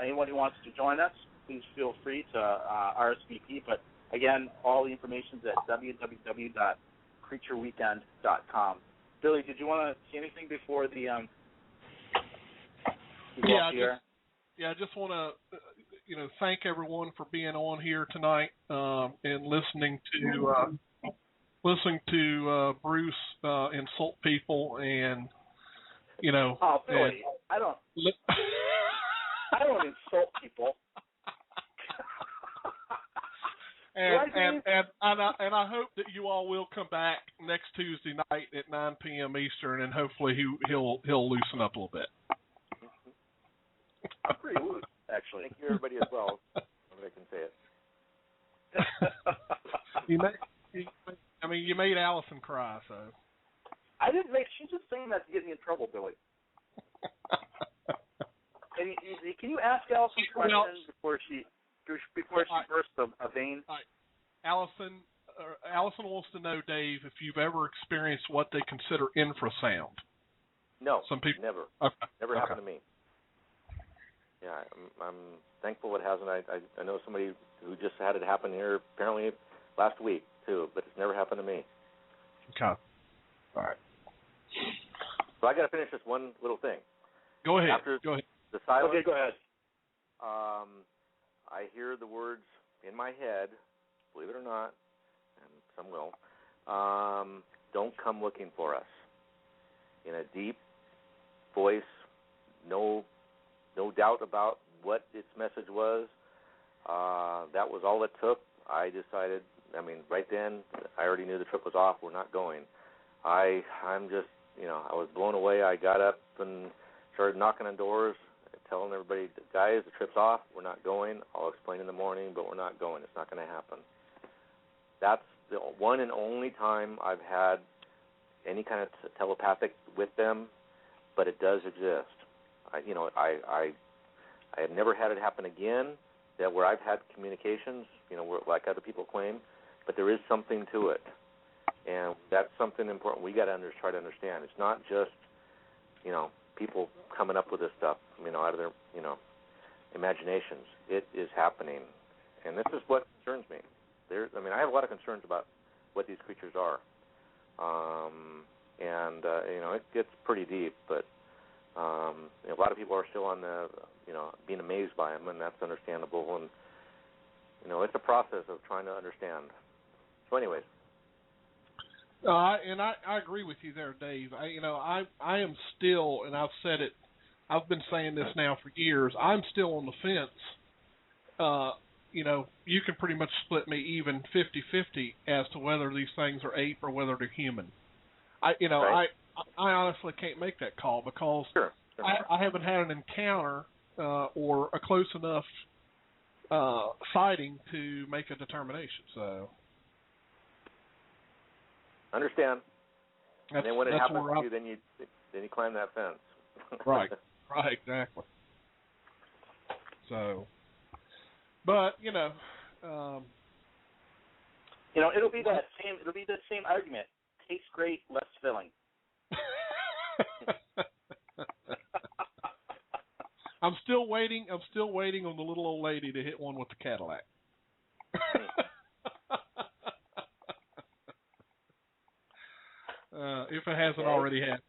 anyone who wants to join us, please feel free to RSVP. But again, all the information is at www.creatureweekend.com. Billy, did you want to see anything before the I just want to, thank everyone for being on here tonight and listening to Bruce insult people and, Oh, Billy, I don't insult people. and I hope that you all will come back next Tuesday night at 9 p.m. Eastern, and hopefully he'll loosen up a little bit. I'm pretty loose, actually. Thank you, everybody, as well. If I can say it. You made Allison cry, so. I didn't make. She's just saying that to get me in trouble, Billy. Can you ask Allison a question before she bursts a vein? Allison wants to know, Dave, if you've ever experienced what they consider infrasound. No, some people never. Okay. Never happened to me. Yeah, I'm thankful it hasn't. I know somebody who just had it happen here apparently last week too, but it's never happened to me. Okay. All right. So I got to finish this one little thing. Go ahead. Go ahead. The silence. Okay, go ahead. I hear the words in my head, believe it or not, and some will. Don't come looking for us. In a deep voice, no doubt about what its message was. That was all it took. I decided, right then, I already knew the trip was off. We're not going. I'm just, I was blown away. I got up and started knocking on doors, telling everybody, guys, the trip's off. We're not going. I'll explain in the morning, but we're not going. It's not going to happen. That's the one and only time I've had any kind of telepathic with them, but it does exist. I have never had it happen again, where I've had communications, where, like other people claim, but there is something to it, and that's something important we got to try to understand. It's not just, people coming up with this stuff, out of their, imaginations. It is happening, and this is what concerns me. I have a lot of concerns about what these creatures are, and it gets pretty deep, but a lot of people are still on the, being amazed by them, and that's understandable. And it's a process of trying to understand. So, anyways. I agree with you there, Dave. I am still, and I've said it. I've been saying this now for years. I'm still on the fence. You can pretty much split me even 50-50 as to whether these things are ape or whether they're human. Right. I honestly can't make that call because Sure. I haven't had an encounter or a close enough sighting to make a determination. So, understand. And then when it happens to you, then you climb that fence. Right, exactly. So, but it'll be the same argument. Tastes great, less filling. I'm still waiting on the little old lady to hit one with the Cadillac. If it hasn't already happened.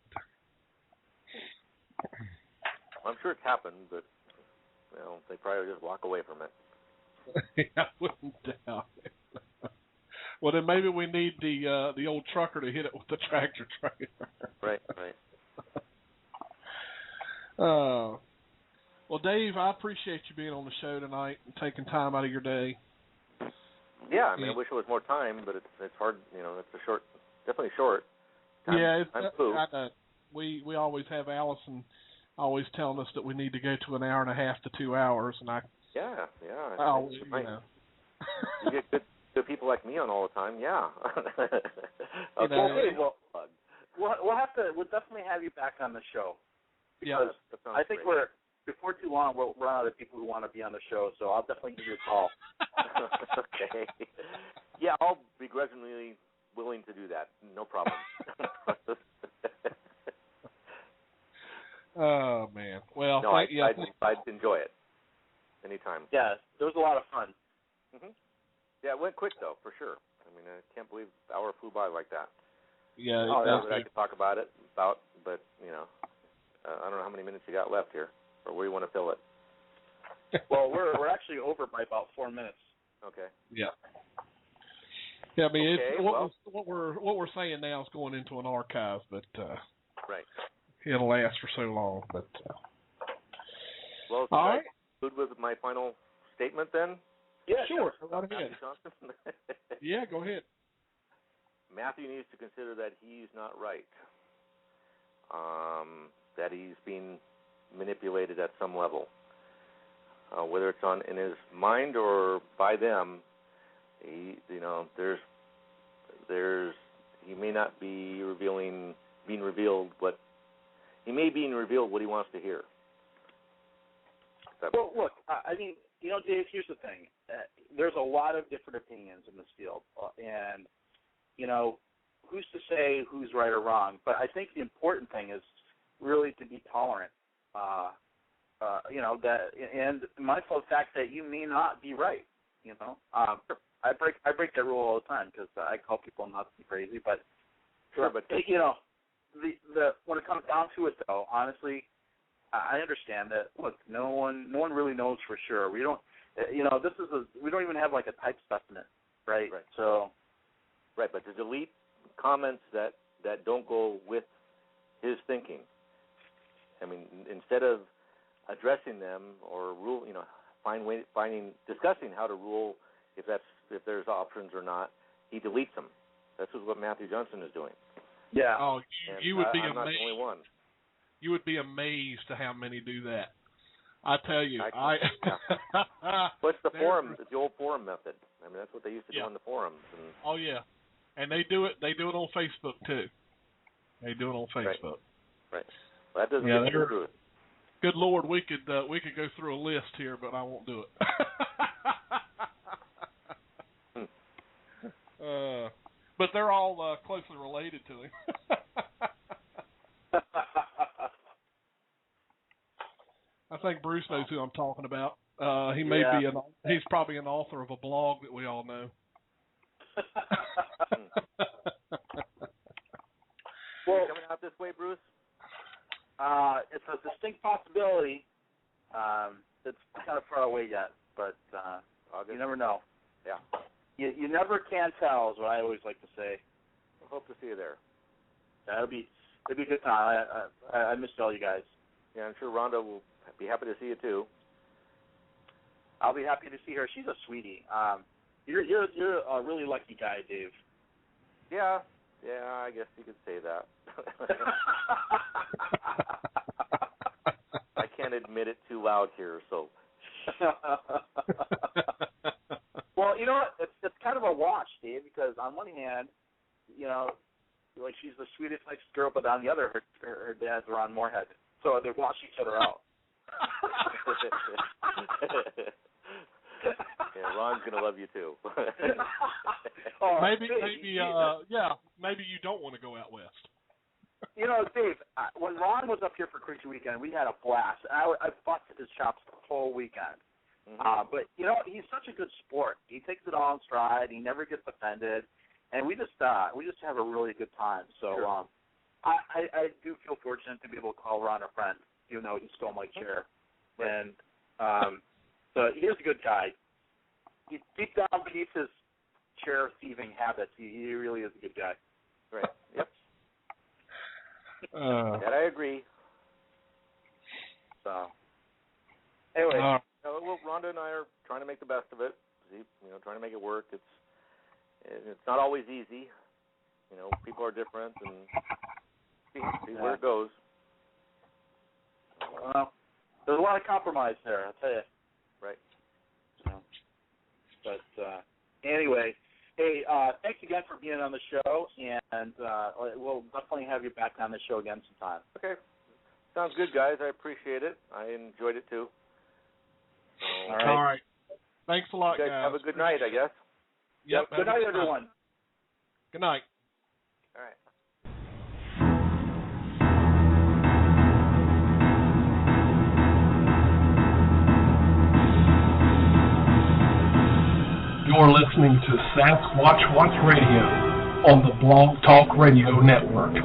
I'm sure it's happened, but they probably just walk away from it. I wouldn't doubt it. Well, then maybe we need the old trucker to hit it with the tractor trailer. Right. Well, Dave, I appreciate you being on the show tonight and taking time out of your day. Yeah, I wish it was more time, but it's hard. It's definitely short. We always have Allison always telling us that we need to go to an hour and a half to 2 hours, and you get good people like me on all the time. Yeah. Okay, well, we'll definitely have you back on the show. Yeah, I think before too long we'll run out of people who want to be on the show, so I'll definitely give you a call. Okay. Yeah, I'll begrudgingly willing to do that. No problem. Oh man. Well, no, I'd enjoy it anytime. Yeah, it was a lot of fun. Mm-hmm. Yeah, it went quick though, for sure. I can't believe the hour flew by like that. Yeah. I could talk about it, but I don't know how many minutes you got left here, or where you want to fill it. Well, we're actually over by about 4 minutes. Okay. Yeah. Yeah, what we're saying now is going into an archive, but right. It'll last for so long. But well, all right. Conclude with my final statement then. Yeah, sure. Go ahead. Yeah, go ahead. Matthew needs to consider that he's not right. That he's being manipulated at some level, whether it's in his mind or by them. He may not be being revealed what he wants to hear. Well, look, Dave, here's the thing. There's a lot of different opinions in this field, and who's to say who's right or wrong? But I think the important thing is really to be tolerant. And mindful of the fact that you may not be right. I break that rule all the time because I call people not to be crazy. But sure, but when it comes down to it, though, honestly, I understand that. Look, no one really knows for sure. We don't. We don't even have like a type specimen, right? Right. So. Right, but to delete comments that don't go with his thinking. Instead of addressing them or discussing how to rule if there's options or not, he deletes them. This is what Matthew Johnson is doing. Yeah. Oh, you would be I'm amazed. not the only one. You would be amazed to how many do that. I tell you, What's the forum? It's the old forum method. I mean, that's what they used to do on the forums. And oh yeah, and they do it. They do it on Facebook too. They do it on Facebook. Right. Well, that doesn't get the truth. Good Lord, we could go through a list here, but I won't do it. But they're all closely related to him. I think Bruce knows who I'm talking about. He may be he's probably an author of a blog that we all know. Well, coming out this way, Bruce? It's a distinct possibility. It's kind of far away yet, but you never know. Yeah. You never can tell, is what I always like to say. I hope to see you there. Yeah, it'll be a good time. I missed all you guys. Yeah, I'm sure Rhonda will be happy to see you too. I'll be happy to see her. She's a sweetie. You're a really lucky guy, Dave. Yeah, I guess you could say that. I can't admit it too loud here, so. Well, you know what? It's kind of a wash, Dave, because on one hand, you know, like she's the sweetest, nicest girl, but on the other, her dad's Ron Moorhead, so they wash each other out. Yeah, Ron's gonna love you too. Maybe you don't want to go out west. You know, Dave, when Ron was up here for Creature Weekend, we had a blast. I busted his chops the whole weekend. Mm-hmm. But you know, he's such a good sport. He takes it all in stride. He never gets offended, and we just have a really good time. So sure. I do feel fortunate to be able to call Ron a friend, even though he stole my chair. Right. And so he is a good guy. He deep down beneath his chair thieving habits, he really is a good guy. Right. Yep. That I agree. So anyway. Well, Rhonda and I are trying to make the best of it. Trying to make it work. It's not always easy. You know, people are different, and see where it goes. Well, there's a lot of compromise there, I'll tell you. Right. But anyway, hey, thanks again for being on the show, and we'll definitely have you back on the show again sometime. Okay. Sounds good, guys. I appreciate it. I enjoyed it, too. All right. Thanks a lot, guys. Have a good night, I guess. Yep. Good night, everyone. Good night. All right. You're listening to Sasquatch Watch Radio on the Blog Talk Radio Network.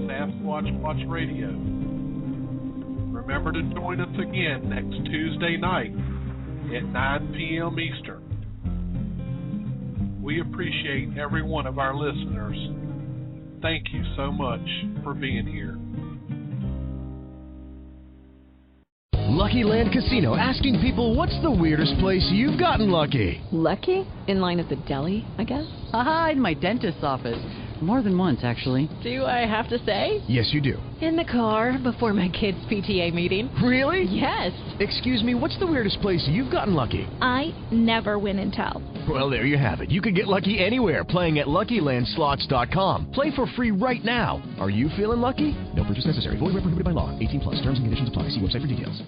Sasquatch Watch Radio. Remember to join us again next Tuesday night at 9 p.m. Eastern. We appreciate every one of our listeners. Thank you so much for being here. Lucky Land Casino, asking people, what's the weirdest place you've gotten lucky? Lucky? In line at the deli, I guess? Aha, in my dentist's office. More than once, actually. Do I have to say? Yes, you do. In the car before my kids' PTA meeting. Really? Yes. Excuse me, what's the weirdest place you've gotten lucky? I never win and tell. Well, there you have it. You can get lucky anywhere, playing at LuckyLandSlots.com. Play for free right now. Are you feeling lucky? No purchase necessary. Void where prohibited by law. 18+. Terms and conditions apply. See website for details.